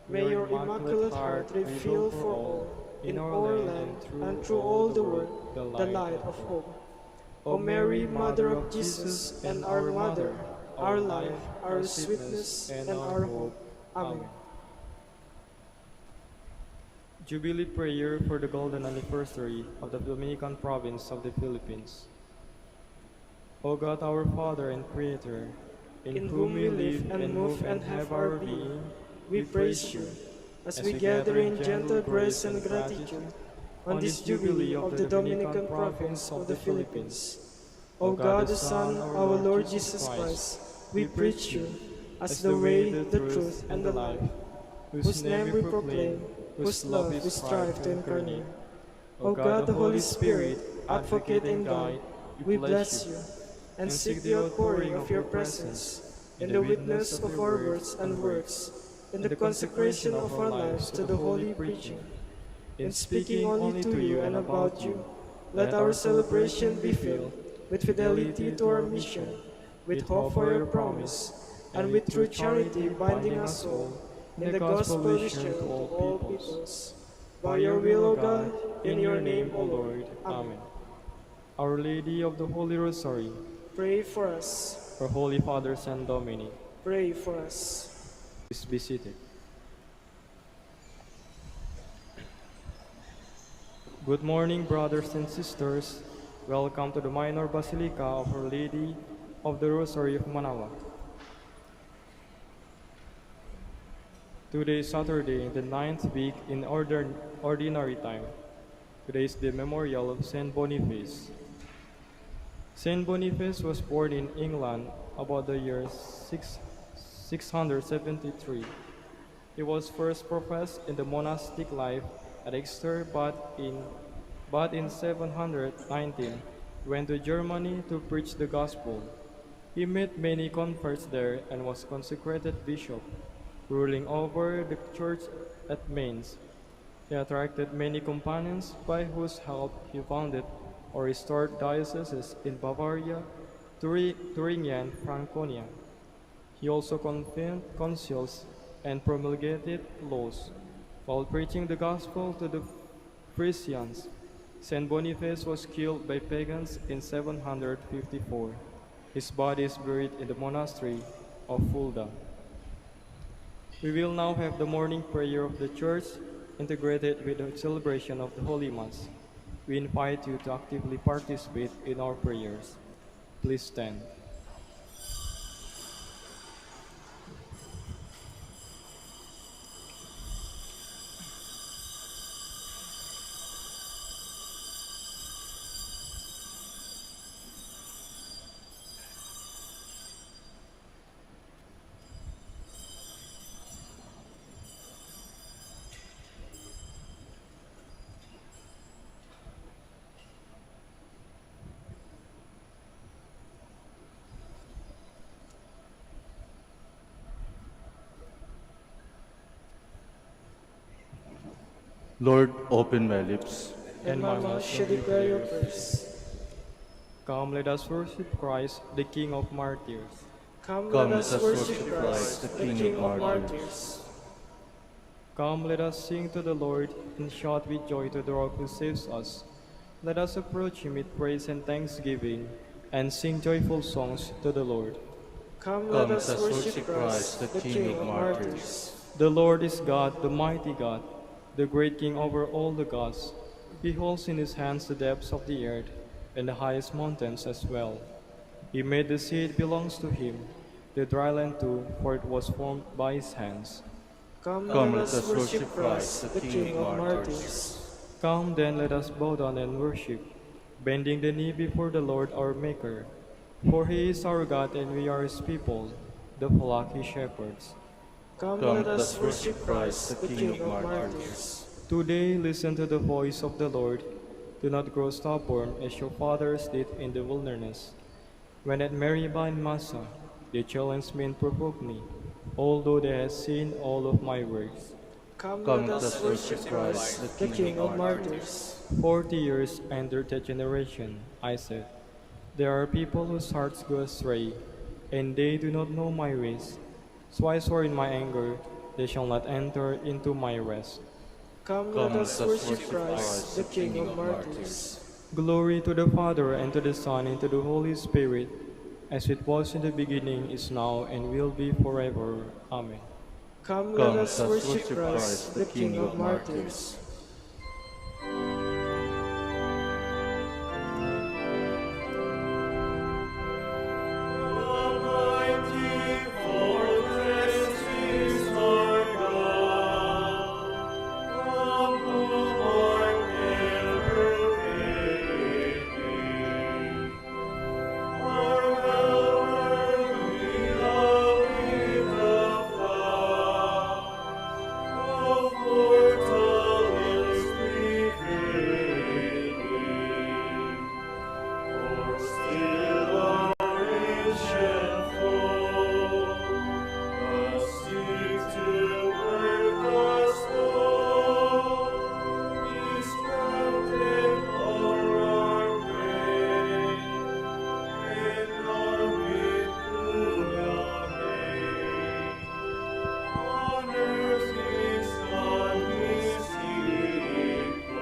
May your Immaculate Heart reveal for all, in our land and through all the world, the light of hope. O Mary, Mother of Jesus and our Mother, our life, our sweetness, and our hope. Amen. Jubilee Prayer for the Golden Anniversary of the Dominican Province of the Philippines. O God, our Father and Creator, in whom we live and move and have our being, we praise you, as we gather in gentle grace and gratitude on this Jubilee of the Dominican Province of the Philippines. O God, the Son, our Lord Jesus Christ, we preach you as the way, the truth, and the life, whose name we proclaim, whose love we strive to incarnate. O God, the Holy Spirit, advocate and guide, we bless you, and seek the outpouring of your presence in the witness of our words and works, in the consecration of our lives to the holy preaching. In speaking only to you and about you, let our celebration be filled with fidelity to our mission, with hope for your promise, and with true charity binding us all in the gospel we share to all peoples. By your will, O God, in your name, O Lord. Amen. Our Lady of the Holy Rosary, Pray for us. our Holy Father Saint Dominic, Pray for us. please be seated. Good morning, brothers and sisters. Welcome to the Minor Basilica of Our Lady of the Rosary of Manaoag. Today is Saturday, the 9th week in ordinary time. Today is the memorial of Saint Boniface. Saint Boniface was born in England about the year 673. He was first professed in the monastic life at Exeter, but in 719 went to Germany to preach the gospel. He met many converts there and was consecrated bishop, ruling over the church at Mainz. He attracted many companions by whose help he founded or restored dioceses in Bavaria, Thuringia, and Franconia. He also convened concils and promulgated laws. While preaching the gospel to the Frisians, Saint Boniface was killed by pagans in 754. His body is buried in the monastery of Fulda. We will now have the morning prayer of the Church integrated with the celebration of the Holy Mass. We invite you to actively participate in our prayers. Please stand. Lord, open my lips. And my mouth shall declare your praise. Come, let us worship Christ, the King of martyrs. Come, Come, let us worship Christ, the King of martyrs. Come, let us sing to the Lord and shout with joy to the Rock who saves us. Let us approach him with praise and thanksgiving and sing joyful songs to the Lord. Come, let us worship Christ, the King of martyrs. The Lord is God, the mighty God, the great King over all the gods. He holds in his hands the depths of the earth and the highest mountains as well. He made the sea, it belongs to him, the dry land too, for it was formed by his hands. Come, let us worship Christ, the King of martyrs. Come then, let us bow down and worship, bending the knee before the Lord our Maker. For he is our God and we are his people, the flock he shepherds. Come, let us worship Christ, the King of martyrs. Today listen to the voice of the Lord. Do not grow stubborn as your fathers did in the wilderness. When at Meribah and Massa, they challenged me and provoked me, although they had seen all of my works. Come, Come, let us worship Christ, the King of martyrs. 40 years entered the generation, I said. There are people whose hearts go astray, and they do not know my ways. So I swore in my anger, they shall not enter into my rest. Come, let us worship Christ, the King of martyrs. Glory to the Father, and to the Son, and to the Holy Spirit, as it was in the beginning, is now, and will be forever. Amen. Come, let us worship Christ, the King of martyrs. Almighty fortress is our God, from whom our ever fading. Our helper we love in the flood, of mortal ills prevailing. For still our ancient foe must seek to work us low. Is granted o'er our prey, and love with Jubilee. On earth is not his equal.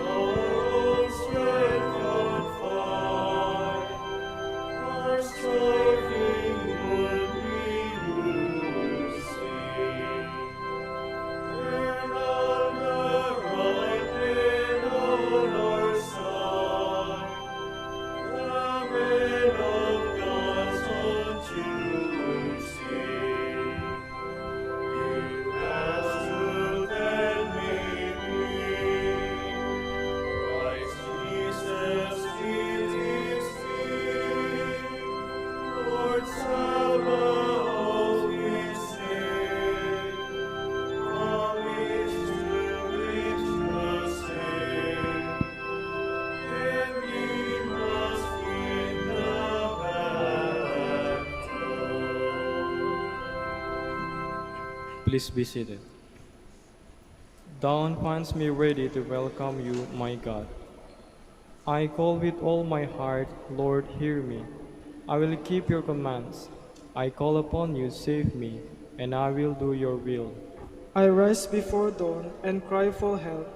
Our own strength confined, our striving would be losing. Were not the right men on our side, the men of God's own choosing. In past truth and may be, Christ Jesus did his deed. Lord Sabaoth his name, from age to age the same. And ye must win the battle. Please be seated. Dawn finds me ready to welcome you, my God. I call with all my heart, Lord, hear me. I will keep your commands. I call upon you, save me, and I will do your will. I rise before dawn and cry for help.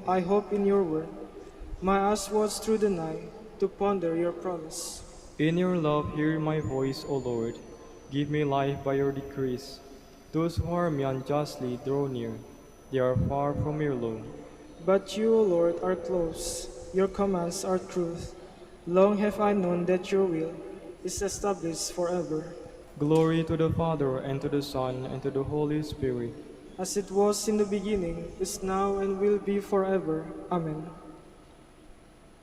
I hope in your word. My eyes watch through the night to ponder your promise. In your love, hear my voice, O Lord. Give me life by your decrees. Those who harm me unjustly draw near. They are far from your law. But you, O Lord, are close. Your commands are truth. Long have I known that your will is established forever. Glory to the Father, and to the Son, and to the Holy Spirit. As it was in the beginning, is now, and will be forever. Amen.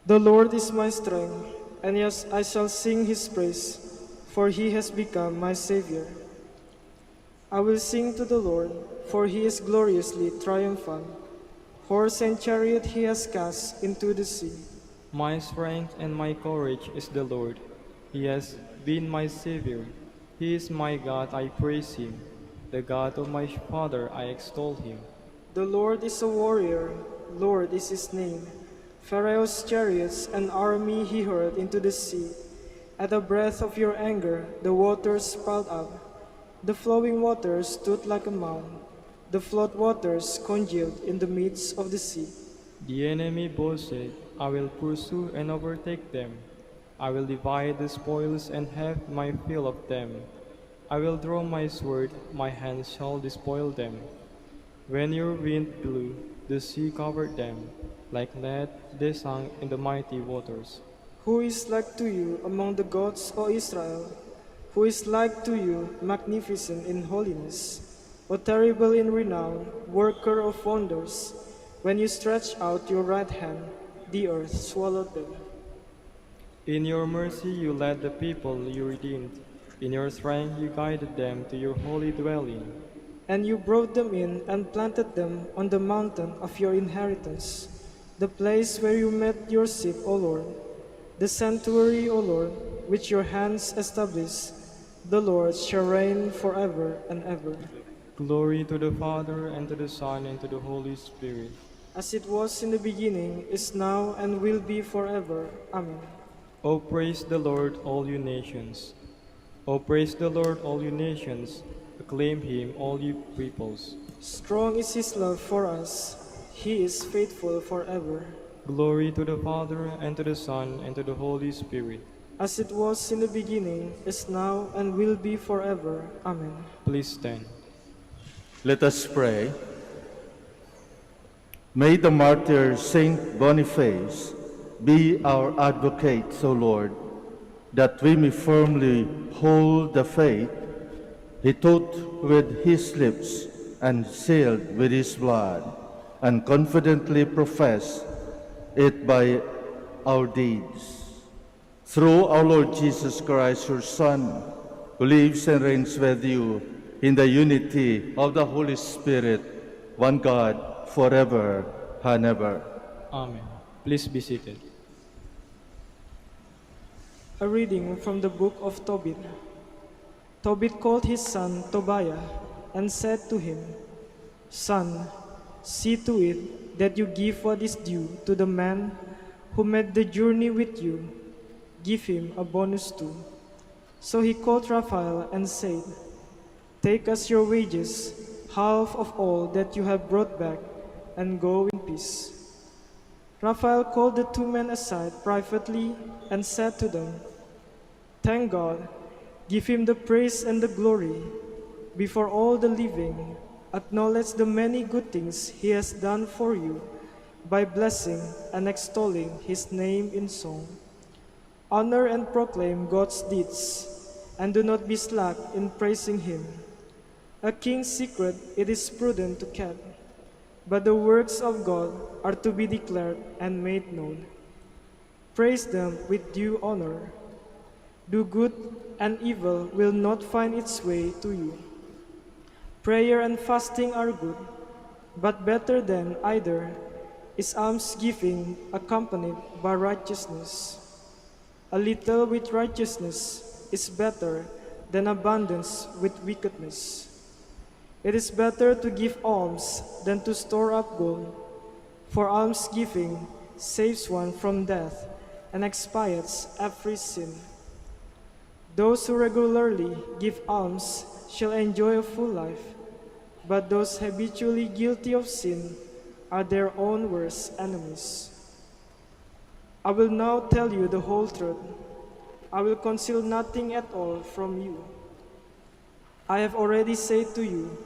The Lord is my strength, and yes, I shall sing his praise, for he has become my Savior. I will sing to the Lord, for he is gloriously triumphant. Horse and chariot he has cast into the sea. My strength and my courage is the Lord. He has been my Savior. He is my God, I praise him. The God of my Father, I extol him. The Lord is a warrior, Lord is his name. Pharaoh's chariots and army he hurled into the sea. At the breath of your anger, the waters piled up. The flowing waters stood like a mound. The flood waters congealed in the midst of the sea. The enemy boasted, I will pursue and overtake them. I will divide the spoils and have my fill of them. I will draw my sword, my hands shall despoil them. When your wind blew, the sea covered them. Like lead, they sank in the mighty waters. Who is like to you among the gods, O Israel? Who is like to you, magnificent in holiness, O terrible in renown, worker of wonders? When you stretched out your right hand, the earth swallowed them. In your mercy you led the people you redeemed. In your strength you guided them to your holy dwelling. And you brought them in and planted them on the mountain of your inheritance, the place where you met your sheep, O Lord, the sanctuary, O Lord, which your hands established. The Lord shall reign forever and ever. Glory to the Father, and to the Son, and to the Holy Spirit. As it was in the beginning, is now, and will be forever. Amen. O praise the Lord, all you nations. O praise the Lord, all you nations. Acclaim him, all you peoples. Strong is his love for us. He is faithful forever. Glory to the Father, and to the Son, and to the Holy Spirit. As it was in the beginning, is now, and will be forever. Amen. Please stand. Let us pray. May the martyr Saint Boniface be our advocate, O Lord, that we may firmly hold the faith he taught with his lips and sealed with his blood, and confidently profess it by our deeds. Through our Lord Jesus Christ, your Son, who lives and reigns with you in the unity of the Holy Spirit, one God, forever and ever. Amen. Please be seated. A reading from the book of Tobit. Tobit called his son Tobiah and said to him, Son, see to it that you give what is due to the man who made the journey with you. Give him a bonus too. So he called Raphael and said, Take as your wages half of all that you have brought back, and go in peace. Raphael called the two men aside privately and said to them, Thank God, give him the praise and the glory. Before all the living, acknowledge the many good things he has done for you by blessing and extolling his name in song. Honor and proclaim God's deeds, and do not be slack in praising him. A king's secret it is prudent to keep, but the works of God are to be declared and made known. Praise them with due honor. Do good, and evil will not find its way to you. Prayer and fasting are good, but better than either is almsgiving accompanied by righteousness. A little with righteousness is better than abundance with wickedness. It is better to give alms than to store up gold, for almsgiving saves one from death and expiates every sin. Those who regularly give alms shall enjoy a full life, but those habitually guilty of sin are their own worst enemies. I will now tell you the whole truth. I will conceal nothing at all from you. I have already said to you,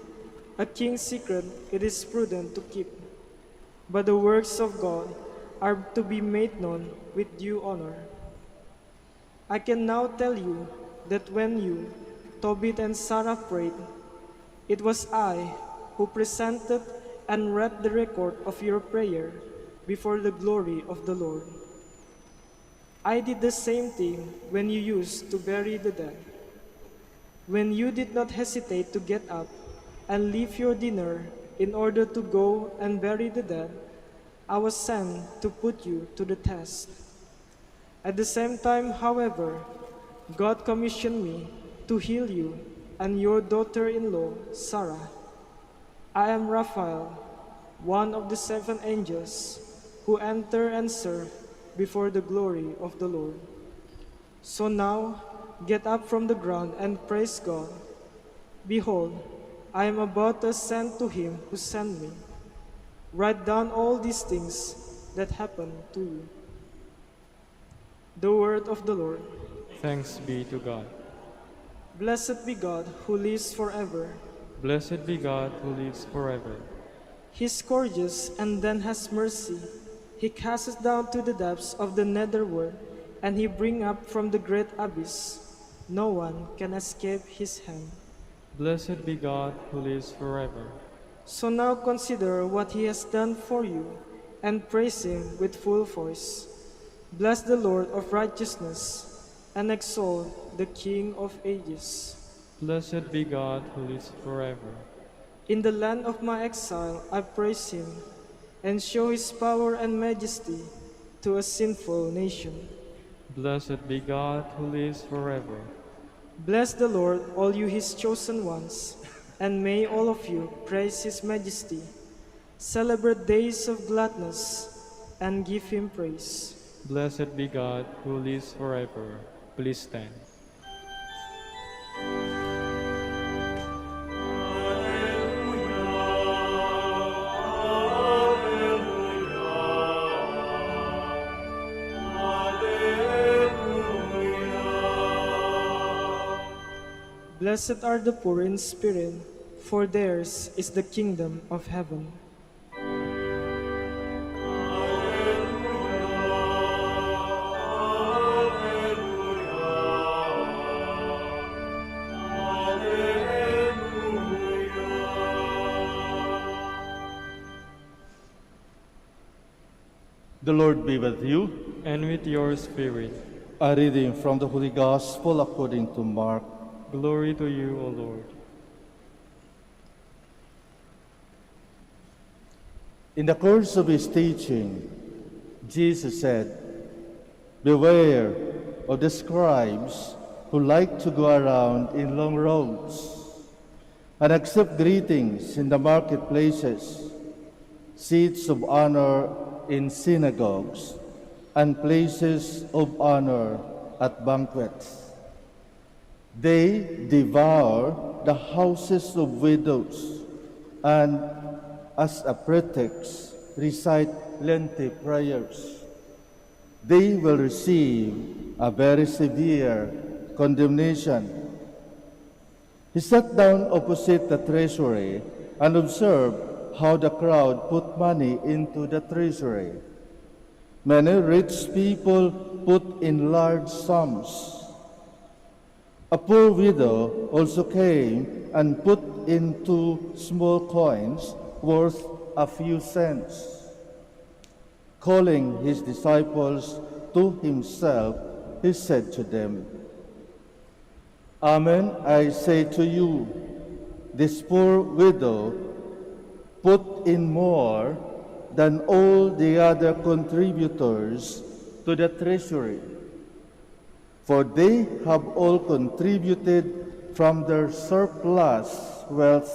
a king's secret it is prudent to keep, but the works of God are to be made known with due honor. I can now tell you that when you, Tobit and Sarah prayed, it was I who presented and read the record of your prayer before the glory of the Lord. I did the same thing when you used to bury the dead. When you did not hesitate to get up and leave your dinner in order to go and bury the dead, I was sent to put you to the test. At the same time, however, God commissioned me to heal you and your daughter-in-law, Sarah. I am Raphael, one of the 7 angels who enter and serve before the glory of the Lord. So now, get up from the ground and praise God. Behold, I am about to ascend to him who sent me. Write down all these things that happened to you. The word of the Lord. Thanks be to God. Blessed be God who lives forever. Blessed be God who lives forever. He scourges and then has mercy. He casts down to the depths of the netherworld, and he brings up from the great abyss. No one can escape his hand. Blessed be God who lives forever. So now consider what he has done for you, and praise him with full voice. Bless the Lord of righteousness, and exalt the King of ages. Blessed be God who lives forever. In the land of my exile I praise him, and show his power and majesty to a sinful nation. Blessed be God who lives forever. Bless the Lord, all you his chosen ones, and may all of you praise his majesty. Celebrate days of gladness and give him praise. Blessed be God who lives forever. Please stand. Blessed are the poor in spirit, for theirs is the kingdom of heaven. The Lord be with you. And with your spirit. A reading from the Holy Gospel according to Mark. Glory to you, O Lord. In the course of his teaching, Jesus said, "Beware of the scribes who like to go around in long robes and accept greetings in the marketplaces, seats of honor in synagogues, and places of honor at banquets. They devour the houses of widows and, as a pretext, recite lengthy prayers. They will receive a very severe condemnation." He sat down opposite the treasury and observed how the crowd put money into the treasury. Many rich people put in large sums. A poor widow also came and put in 2 small coins worth a few cents. Calling his disciples to himself, he said to them, "Amen, I say to you, this poor widow put in more than all the other contributors to the treasury. For they have all contributed from their surplus wealth,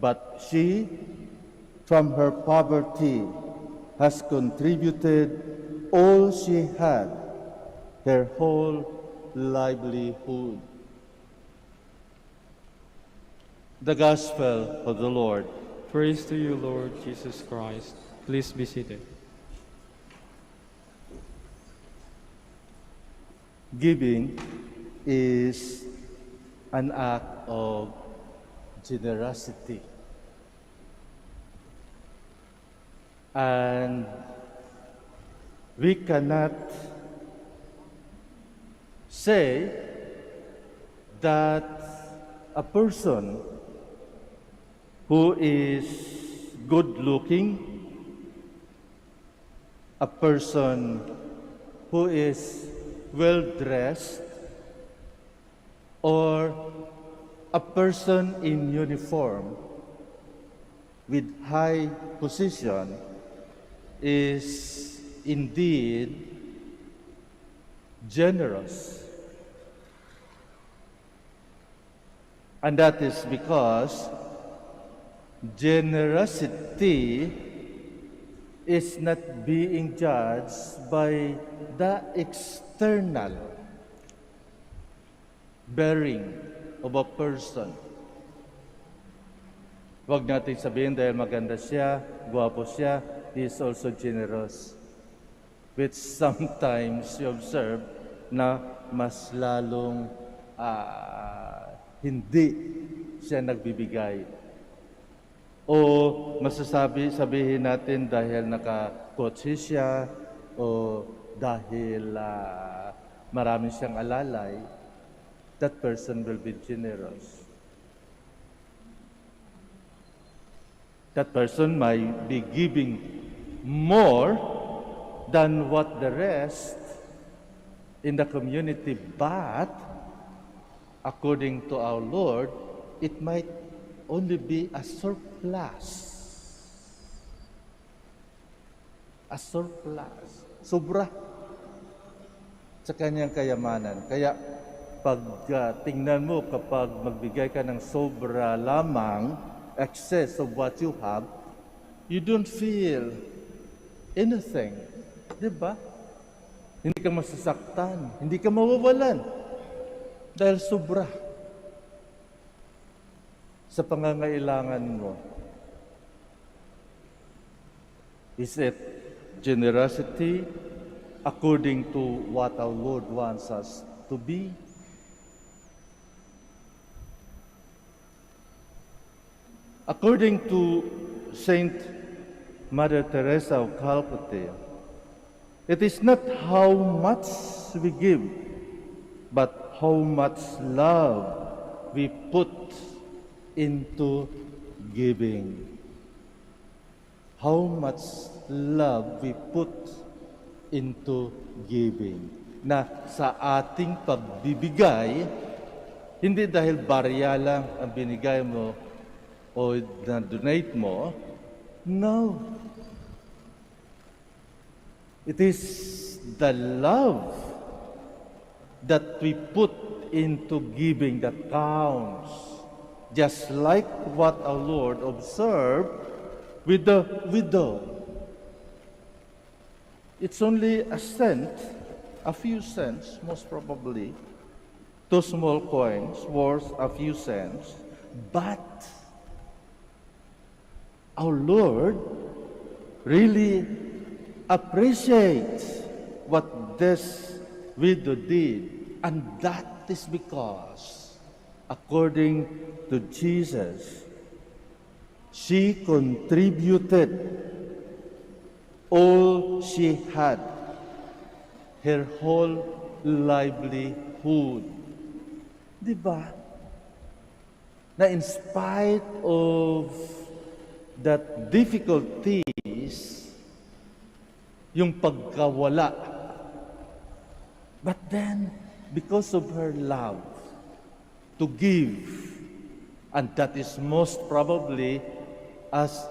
but she, from her poverty, has contributed all she had, her whole livelihood." The Gospel of the Lord. Praise to you, Lord Jesus Christ. Please be seated. Giving is an act of generosity. And we cannot say that a person who is good-looking, a person who is well-dressed, or a person in uniform with high position is indeed generous. And that is because generosity is not being judged by the external bearing of a person. Huwag natin sabihin dahil maganda siya, guwapo siya, he is also generous. Which sometimes you observe na mas lalong hindi siya nagbibigay. O sabihin natin dahil naka-kotse siya o dahil marami siyang alalay, that person will be generous. That person might be giving more than what the rest in the community, but according to our Lord, it might only be a surplus. A surplus. Sobra sa kanyang kayamanan. Kaya pag tingnan mo, kapag magbigay ka ng sobra lamang, excess of what you have, you don't feel anything. Diba? Hindi ka masasaktan, hindi ka mawawalan dahil sobra sa pangangailangan mo. Is it generosity according to what our Lord wants us to be? According to Saint Mother Teresa of Calcutta, it is not how much we give, but how much love we put into giving. How much love we put into giving. Na sa ating pagbibigay, hindi dahil barya lang ang binigay mo o na-donate mo. No. It is the love that we put into giving that counts. Just like what our Lord observed with the widow. It's only a cent, a few cents, most probably, 2 small coins worth a few cents, but our Lord really appreciates what this widow did, and that is because, according to Jesus, she contributed all she had, her whole livelihood. Diba? Na in spite of that difficulties, yung pagkawala, but then, because of her love to give, and that is most probably as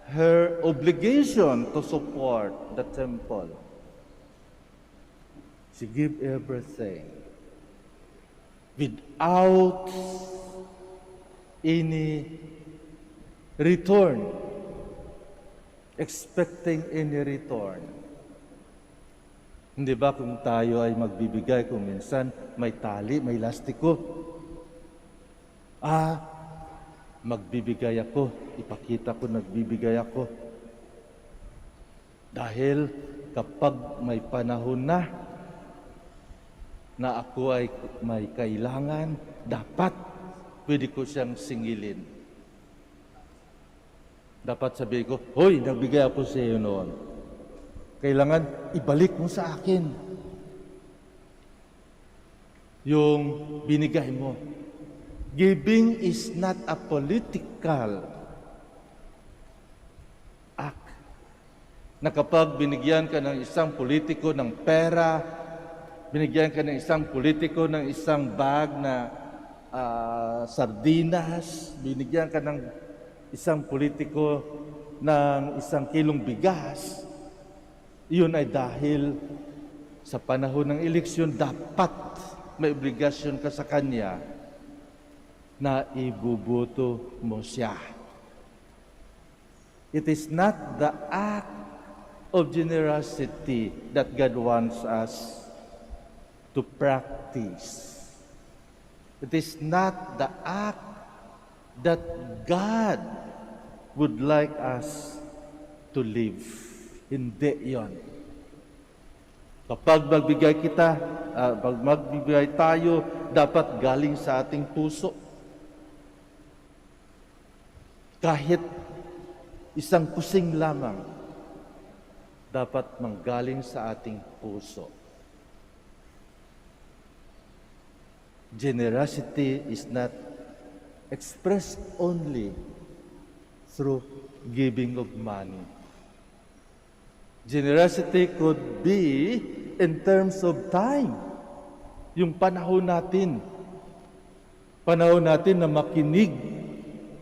her obligation to support the temple, she gave everything without any return, expecting any return. Hindi ba kung tayo ay magbibigay, kung minsan may tali, may lastiko, magbibigay ako, ipakita ko nagbibigay ako. Dahil kapag may panahon na ako ay may kailangan, dapat pwede ko siyang singilin. Dapat sabihin ko, hoy, nagbigay ako sa iyo noon. Kailangan ibalik mo sa akin yung binigay mo. Giving is not a political act. Na kapag binigyan ka ng isang politiko ng pera, binigyan ka ng isang politiko ng isang bag na sardinas, binigyan ka ng isang politiko ng isang kilong bigas, iyon ay dahil sa panahon ng eleksyon, dapat may obligasyon ka sa kanya na ibuboto mo siya. It is not the act of generosity that God wants us to practice. It is not the act that God would like us to live. Hindi yon. Kapag magbigay pag magbigay tayo, dapat galing sa ating puso. Kahit isang kusing lamang, dapat manggaling sa ating puso. Generosity is not expressed only through giving of money. Generosity could be in terms of time. Yung panahon natin na makinig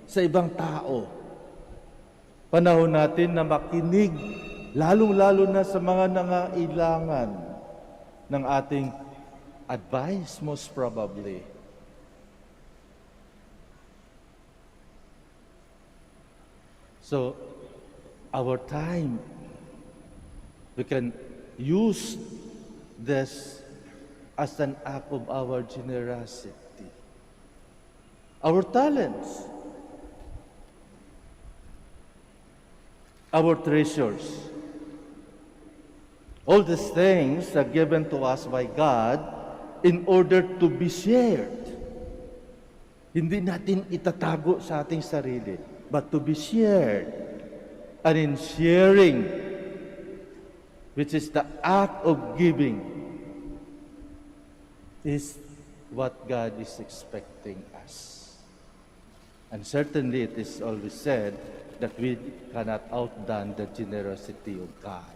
sa ibang tao. Panahon natin na makinig, lalong-lalo na sa mga nangailangan ng ating advice, most probably. So, our time, we can use this as an act of our generosity. Our talents, our treasures, all these things are given to us by God in order to be shared. Hindi natin itatago sa ating sarili, but to be shared. And in sharing, which is the act of giving, is what God is expecting us. And certainly it is always said that we cannot outdone the generosity of God.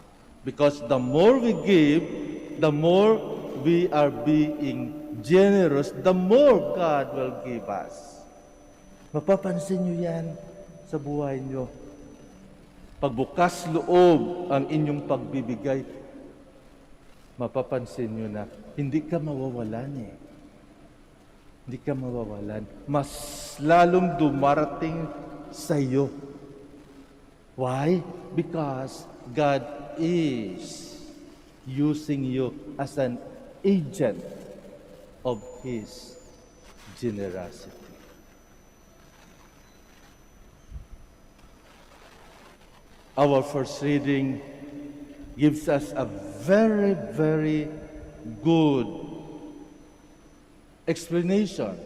Because the more we give, the more we are being generous, the more God will give us. Mapapansin nyo yan sa buhay nyo. Pagbukas loob ang inyong pagbibigay, mapapansin nyo na hindi ka mawawalan eh. Hindi ka mawawalan. Mas lalong dumarating sa iyo. Why? Because God is using you as an agent of His generosity. Our first reading gives us a very, very good explanation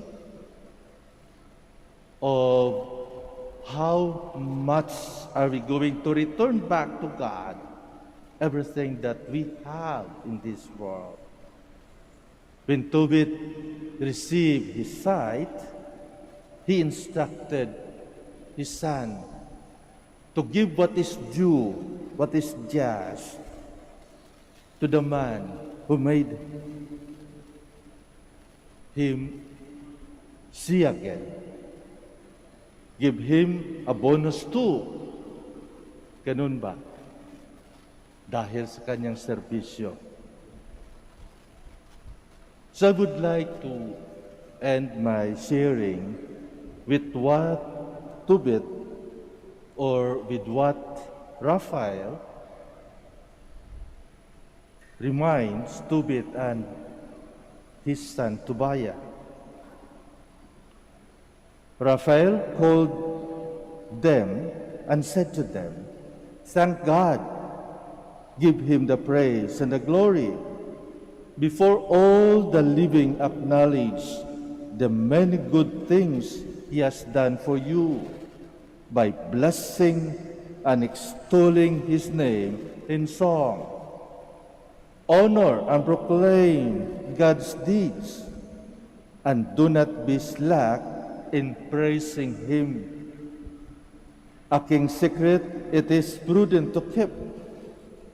of how much are we going to return back to God everything that we have in this world. When Tobit received his sight, he instructed his son to give what is due, what is just, to the man who made him see again. Give him a bonus too. Ganun ba? Dahil sa kanyang serbisyo. So I would like to end my sharing with what Tobit, or with what Raphael reminds Tobit and his son Tobiah. Raphael called them and said to them, "Thank God, give him the praise and the glory. Before all the living acknowledge the many good things he has done for you, by blessing and extolling his name in song. Honor and proclaim God's deeds, and do not be slack in praising him. A king's secret it is prudent to keep,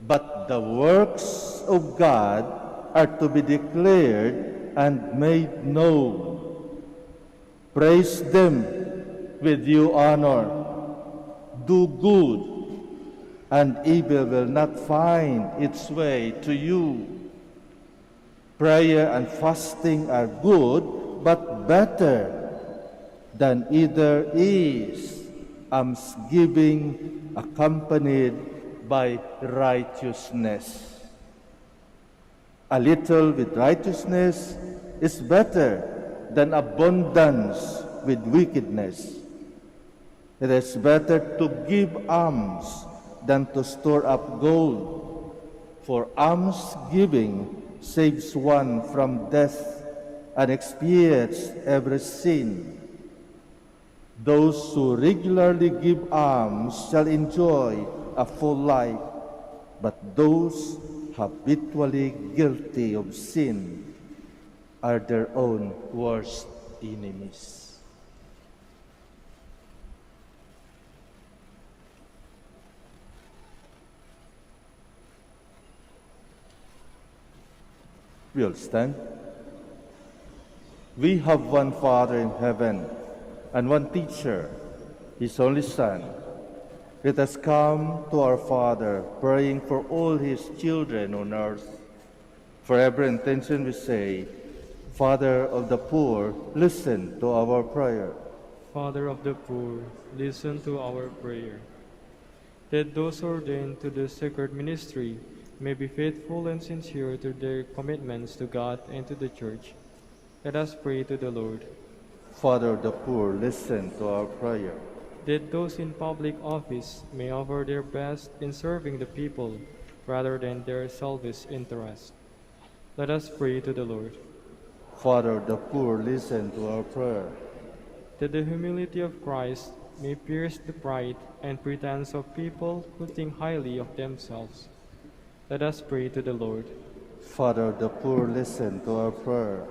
but the works of God are to be declared and made known. Praise them with due honor. Do good, and evil will not find its way to you. Prayer and fasting are good, but better than either is almsgiving accompanied by righteousness. A little with righteousness is better than abundance with wickedness. It is better to give alms than to store up gold, for almsgiving saves one from death and expiates every sin. Those who regularly give alms shall enjoy a full life, but those habitually guilty of sin are their own worst enemies." We'll stand. We have one Father in heaven and one teacher, his only Son. Let us come to our Father, praying for all his children on earth. For every intention we say, Father of the poor, listen to our prayer. Father of the poor, listen to our prayer. That those ordained to the sacred ministry may be faithful and sincere to their commitments to God and to the Church. Let us pray to the Lord. Father of the poor, listen to our prayer. That those in public office may offer their best in serving the people rather than their selfish interest. Let us pray to the Lord. Father of the poor, listen to our prayer. That the humility of Christ may pierce the pride and pretense of people who think highly of themselves. Let us pray to the Lord. Father of the poor, listen to our prayer.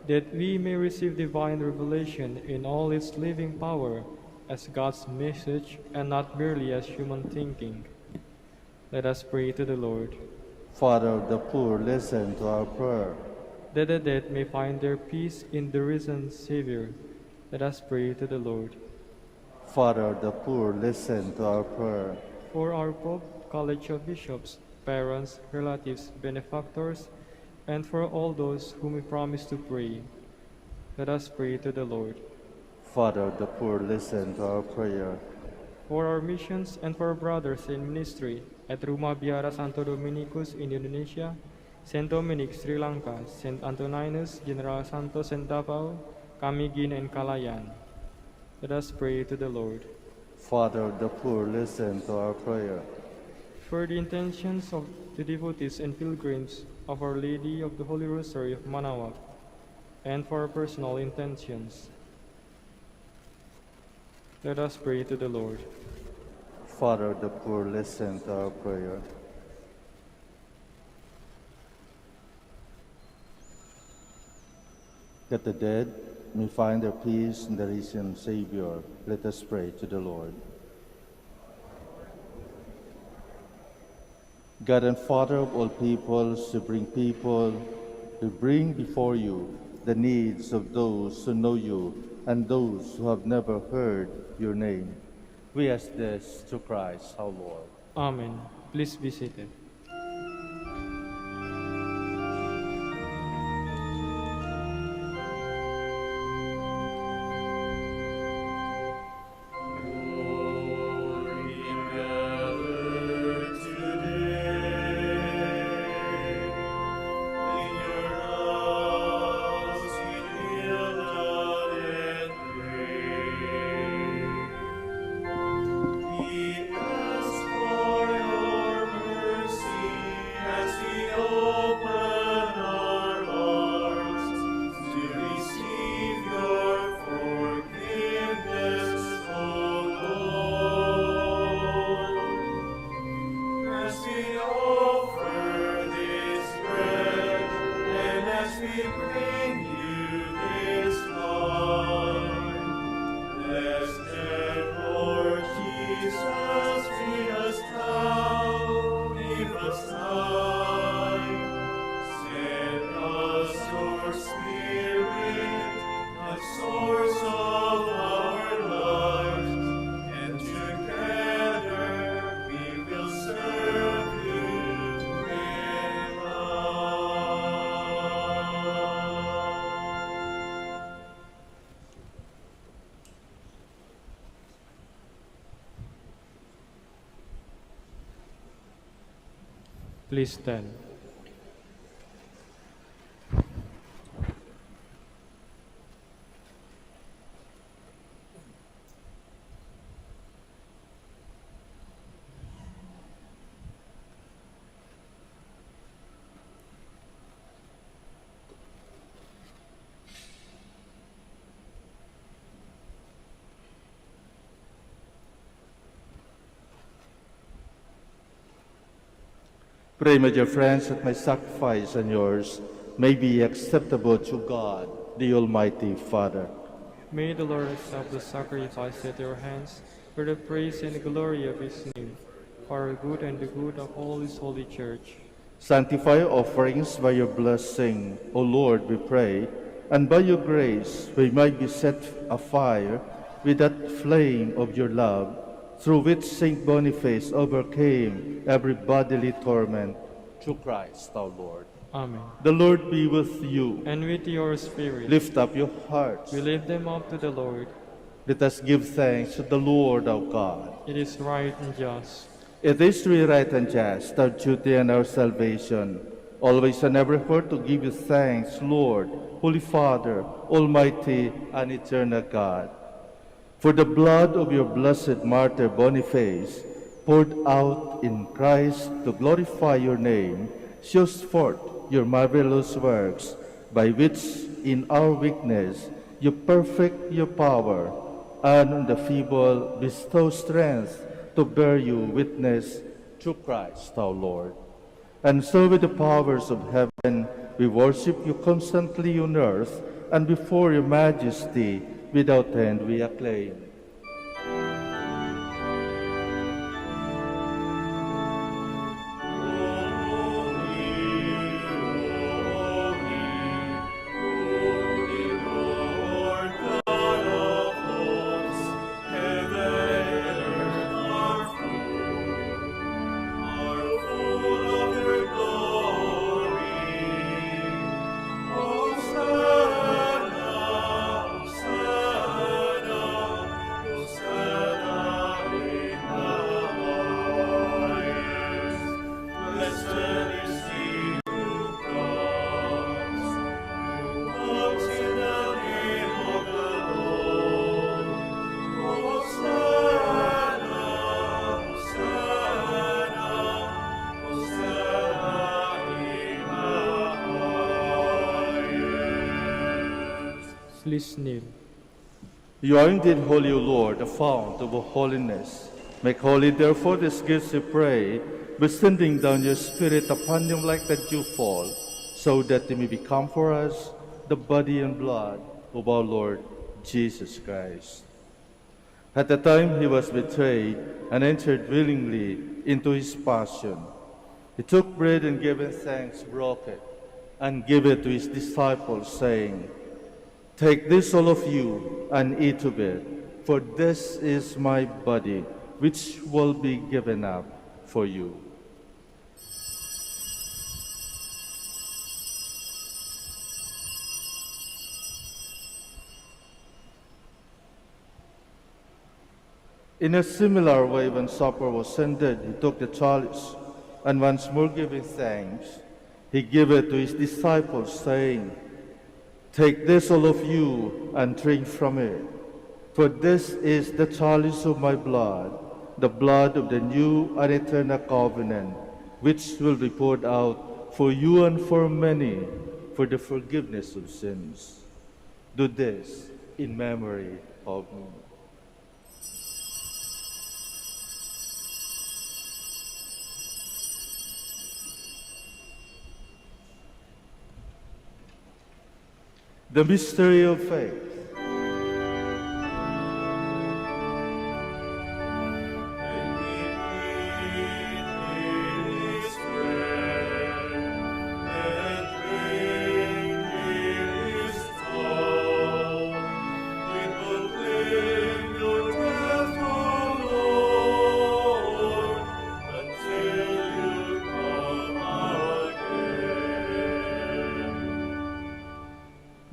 That we may receive divine revelation in all its living power as God's message and not merely as human thinking. Let us pray to the Lord. Father of the poor, listen to our prayer. That the dead may find their peace in the risen Savior. Let us pray to the Lord. Father of the poor, listen to our prayer. For our Pope, College of Bishops, parents, relatives, benefactors, and for all those whom we promise to pray, let us pray to the Lord. Father of the poor, listen to our prayer. For our missions and for our brothers in ministry at Rumah Biara Santo Dominicus in Indonesia, Saint Dominic, Sri Lanka, Saint Antoninus, General Santos and Davao, Camiguin and Calayan, let us pray to the Lord. Father of the poor, listen to our prayer. For the intentions of the devotees and pilgrims of Our Lady of the Holy Rosary of Manaoag, and for our personal intentions, let us pray to the Lord. Father of the poor, listen to our prayer. That the dead may find their peace in the risen Savior, let us pray to the Lord. God and Father of all peoples, who bring before you the needs of those who know you and those who have never heard your name. We ask this through Christ our Lord. Amen. Please be seated. Please stand. Pray, my dear friends, that my sacrifice and yours may be acceptable to God, the Almighty Father. May the Lord accept the sacrifice at your hands for the praise and glory of his name, for our good and the good of all his holy church. Sanctify our offerings by your blessing, O Lord, we pray, and by your grace we might be set afire with that flame of your love, through which Saint Boniface overcame every bodily torment, through Christ our Lord. Amen. The Lord be with you. And with your spirit, Lift up your hearts. we lift them up to the Lord. Let us give thanks to the Lord our God. It is right and just. It is truly right and just, our duty and our salvation, always and everywhere to give you thanks, Lord, Holy Father, Almighty and eternal God. For the blood of your blessed martyr Boniface, poured out in Christ to glorify your name, shows forth your marvelous works, by which in our weakness you perfect your power, and on the feeble bestow strength to bear you witness through Christ our Lord. And so with the powers of heaven we worship you constantly on earth, and before your majesty without end we acclaim. Please kneel. You are indeed holy, O Lord, the fount of all holiness. Make holy, therefore, these gifts, we pray, by sending down your Spirit upon them like the dewfall, so that they may become for us the body and blood of our Lord Jesus Christ. At the time he was betrayed and entered willingly into his passion, he took bread and giving thanks, broke it, and gave it to his disciples, saying, "Take this, all of you, and eat of it, for this is my body, which will be given up for you." In a similar way, when supper was ended, he took the chalice, and once more giving thanks, he gave it to his disciples, saying, "Take this, all of you, and drink from it, for this is the chalice of my blood, the blood of the new and eternal covenant, which will be poured out for you and for many for the forgiveness of sins. Do this in memory of me." The mystery of faith.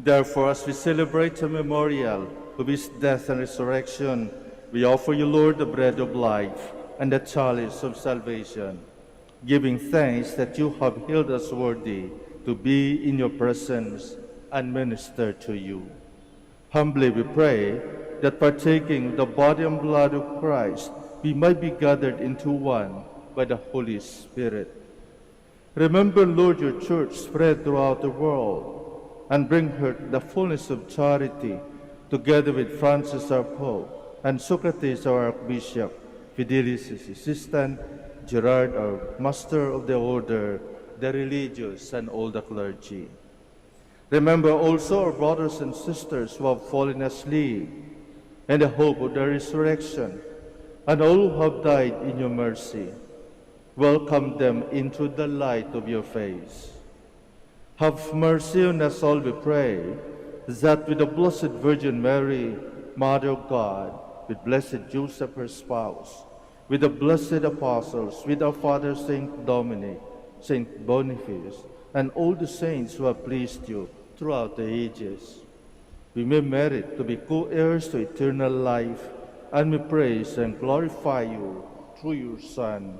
Therefore, as we celebrate the memorial of his death and resurrection, we offer you, Lord, the bread of life and the chalice of salvation, giving thanks that you have held us worthy to be in your presence and minister to you. Humbly we pray that partaking the body and blood of Christ, we might be gathered into one by the Holy Spirit. Remember, Lord, your church spread throughout the world, and bring her to the fullness of charity, together with Francis our Pope, and Socrates our Archbishop, Fidelis his assistant, Gerard our Master of the Order, the religious, and all the clergy. Remember also our brothers and sisters who have fallen asleep, and the hope of the resurrection, and all who have died in your mercy. Welcome them into the light of your face. Have mercy on us all, we pray, that with the Blessed Virgin Mary, Mother of God, with Blessed Joseph, her spouse, with the blessed apostles, with our Father Saint Dominic, Saint Boniface, and all the saints who have pleased you throughout the ages. We may merit to be co-heirs to eternal life, and we praise and glorify you through your Son,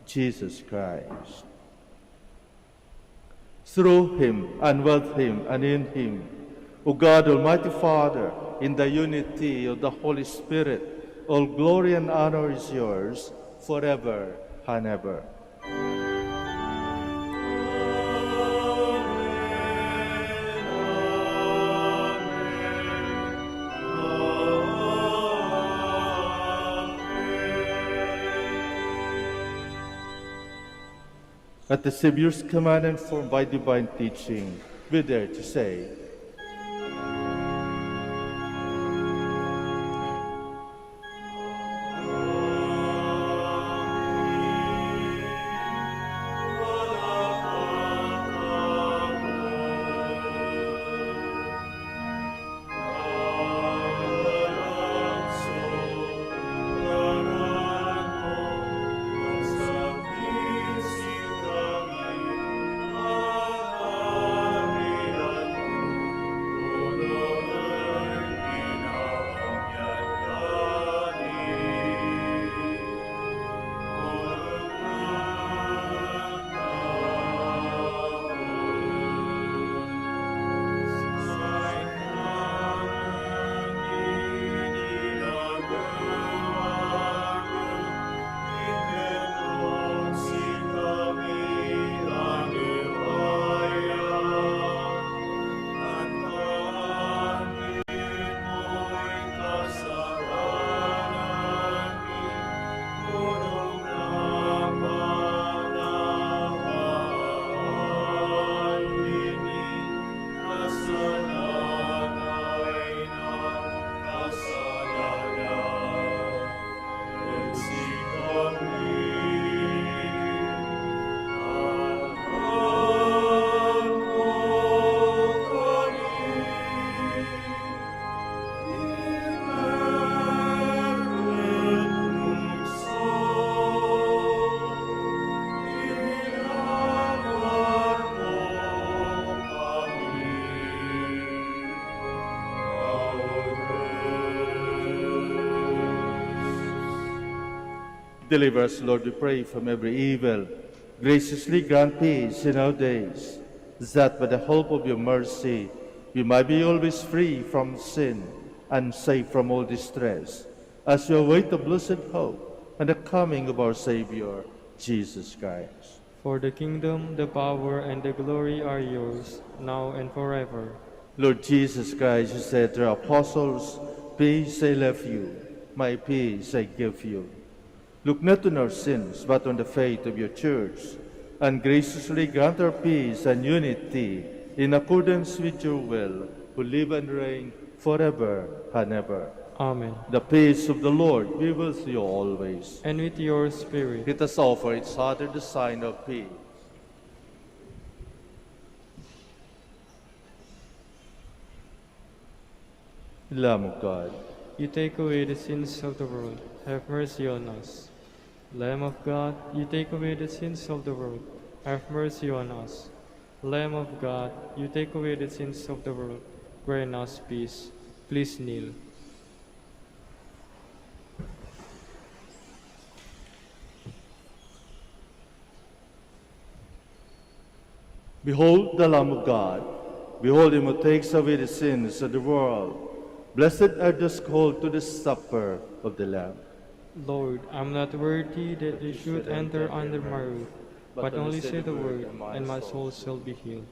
Jesus Christ. Through him, and with him, and in him, O God, Almighty Father, in the unity of the Holy Spirit, all glory and honor is yours forever and ever. At the Savior's command and formed by divine teaching, we dare to say, deliver us, Lord, we pray, from every evil. Graciously grant peace in our days, that by the help of your mercy we might be always free from sin and safe from all distress, as we await the blessed hope and the coming of our Savior, Jesus Christ. For the kingdom, the power, and the glory are yours, now and forever. Lord Jesus Christ, you said to your apostles, "Peace I leave you, my peace I give you." Look not on our sins, but on the faith of your church, and graciously grant our peace and unity in accordance with your will, who live and reign forever and ever. Amen. The peace of the Lord be with you always. And with your spirit. Let us offer each other the sign of peace. Lamb of God, You take away the sins of the world. Have mercy on us. Lamb of God, you take away the sins of the world. Have mercy on us. Lamb of God, you take away the sins of the world. Grant us peace. Please kneel. behold the Lamb of God. Behold him who takes away the sins of the world. Blessed are those called to the supper of the Lamb. Lord, I am not worthy that you should enter under my roof, but only say the word, and my soul shall be healed.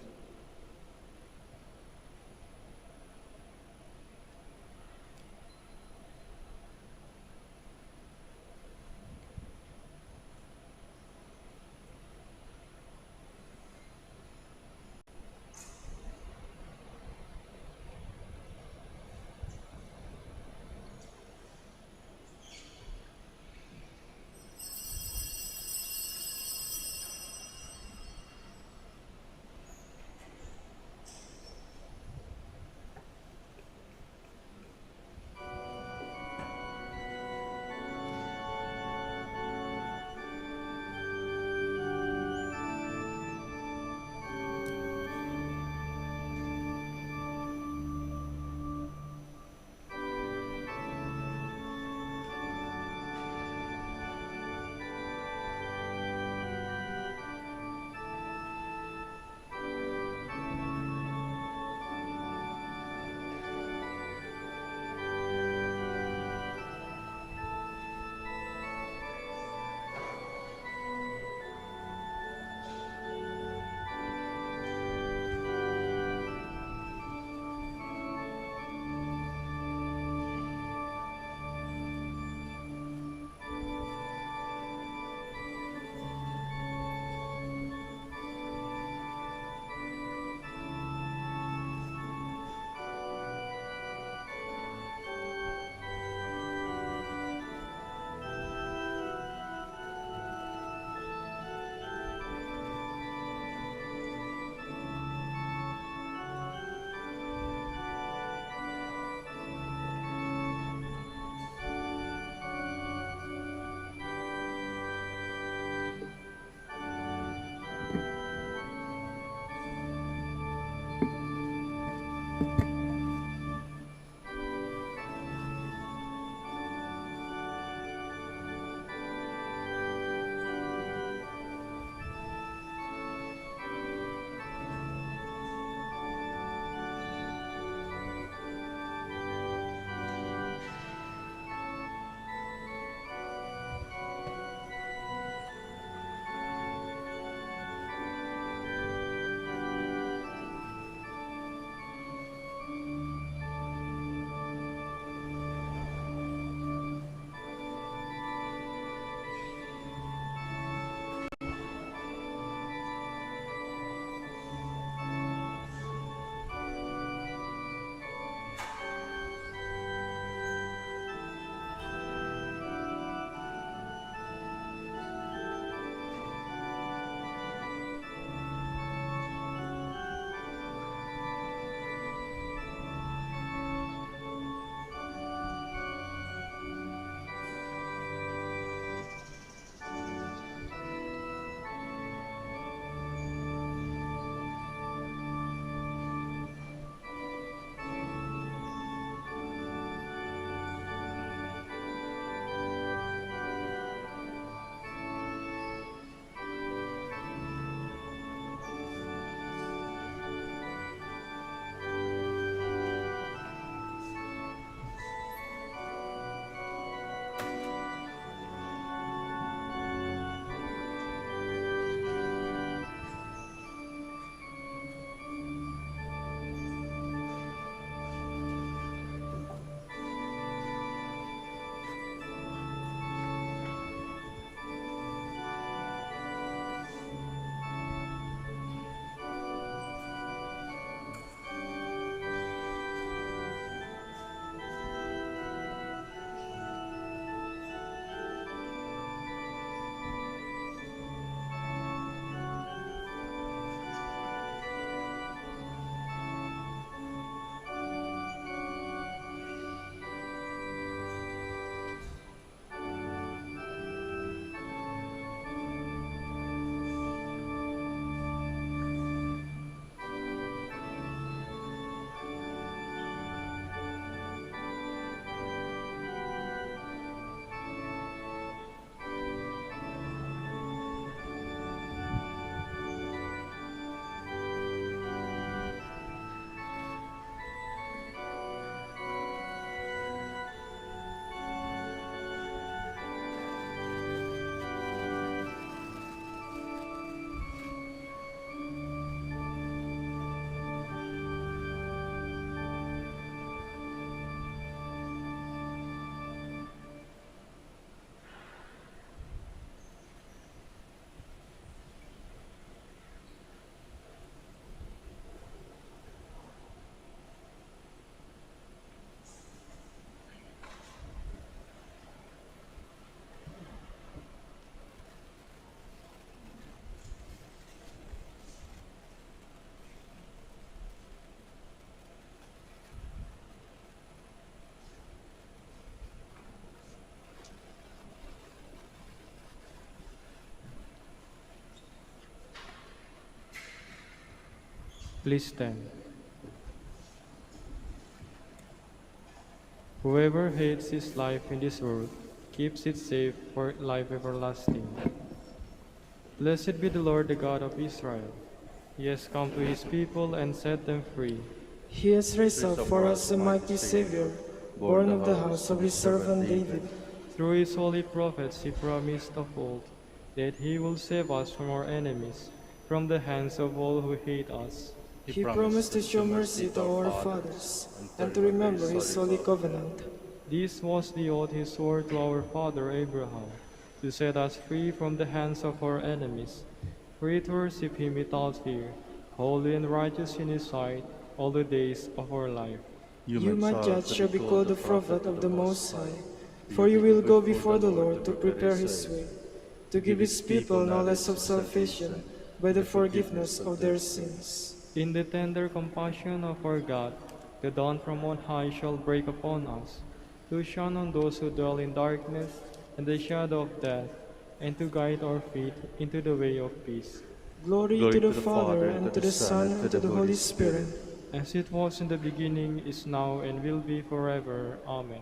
Please stand. Whoever hates his life in this world keeps it safe for life everlasting. Blessed be the Lord, the God of Israel. He has come to his people and set them free. He has raised up for us a mighty Savior, born of the house of his servant David. Through his holy prophets he promised of old that he will save us from our enemies, from the hands of all who hate us. He promised to show mercy to our fathers and to remember his holy covenant. This was the oath he swore to our father Abraham, to set us free from the hands of our enemies, free to worship him without fear, holy and righteous in his sight all the days of our life. You, my judge, shall be called the prophet of the Most High, for you will go before the Lord to prepare his way, to give his people knowledge of salvation by the forgiveness of their sins. In the tender compassion of our God, the dawn from on high shall break upon us, to shine on those who dwell in darkness and the shadow of death, and to guide our feet into the way of peace. Glory to the Father, and to the Son, and to the Holy Spirit. As it was in the beginning, is now, and will be forever. Amen.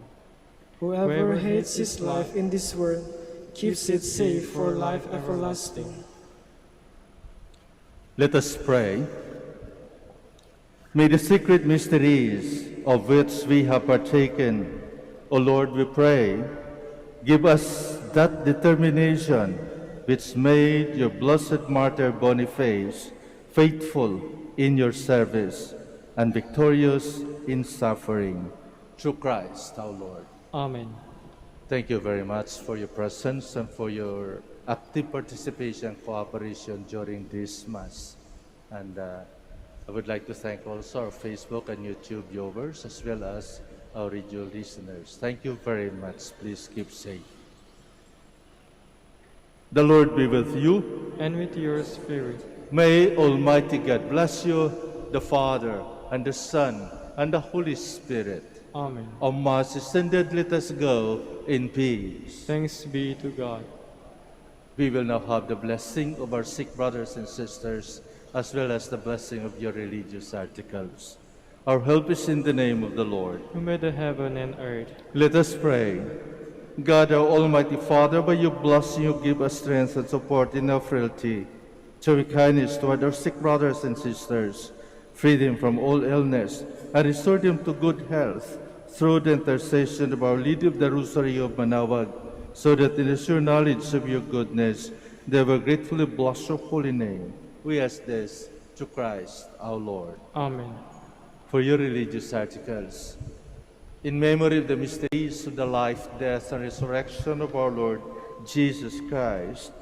Whoever hates his life in this world keeps it safe for life everlasting. Let us pray. May the secret mysteries of which we have partaken, O Lord, we pray, give us that determination which made your blessed martyr Boniface faithful in your service and victorious in suffering. Through Christ our Lord. Amen. Thank you very much for your presence and for your active participation and cooperation during this Mass. And I would like to thank also our Facebook and YouTube viewers as well as our radio listeners. Thank you very much. Please keep safe. The Lord be with you. And with your spirit. May Almighty God bless you, the Father, and the Son, and the Holy Spirit. Amen. Our Mass is ended. Let us go in peace. Thanks be to God. We will now have the blessing of our sick brothers and sisters, as well as the blessing of your religious articles. Our help is in the name of the Lord, who made the heaven and earth. Let us pray. God, our Almighty Father, by your blessing you give us strength and support in our frailty. Show your kindness toward our sick brothers and sisters, free them from all illness, and restore them to good health through the intercession of Our Lady of the Rosary of Manaoag, so that in the sure knowledge of your goodness, they will gratefully bless your holy name. We ask this through Christ our Lord. Amen. For your religious articles, in memory of the mysteries of the life, death, and resurrection of our Lord Jesus Christ,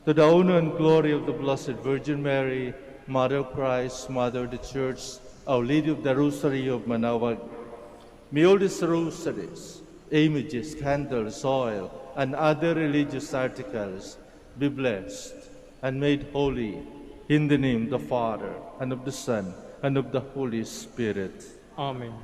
to the honor and glory of the Blessed Virgin Mary, Mother of Christ, Mother of the Church, Our Lady of the Rosary of Manaoag, may all these rosaries, images, candles, oil, and other religious articles be blessed and made holy in the name of the Father, and of the Son, and of the Holy Spirit. Amen.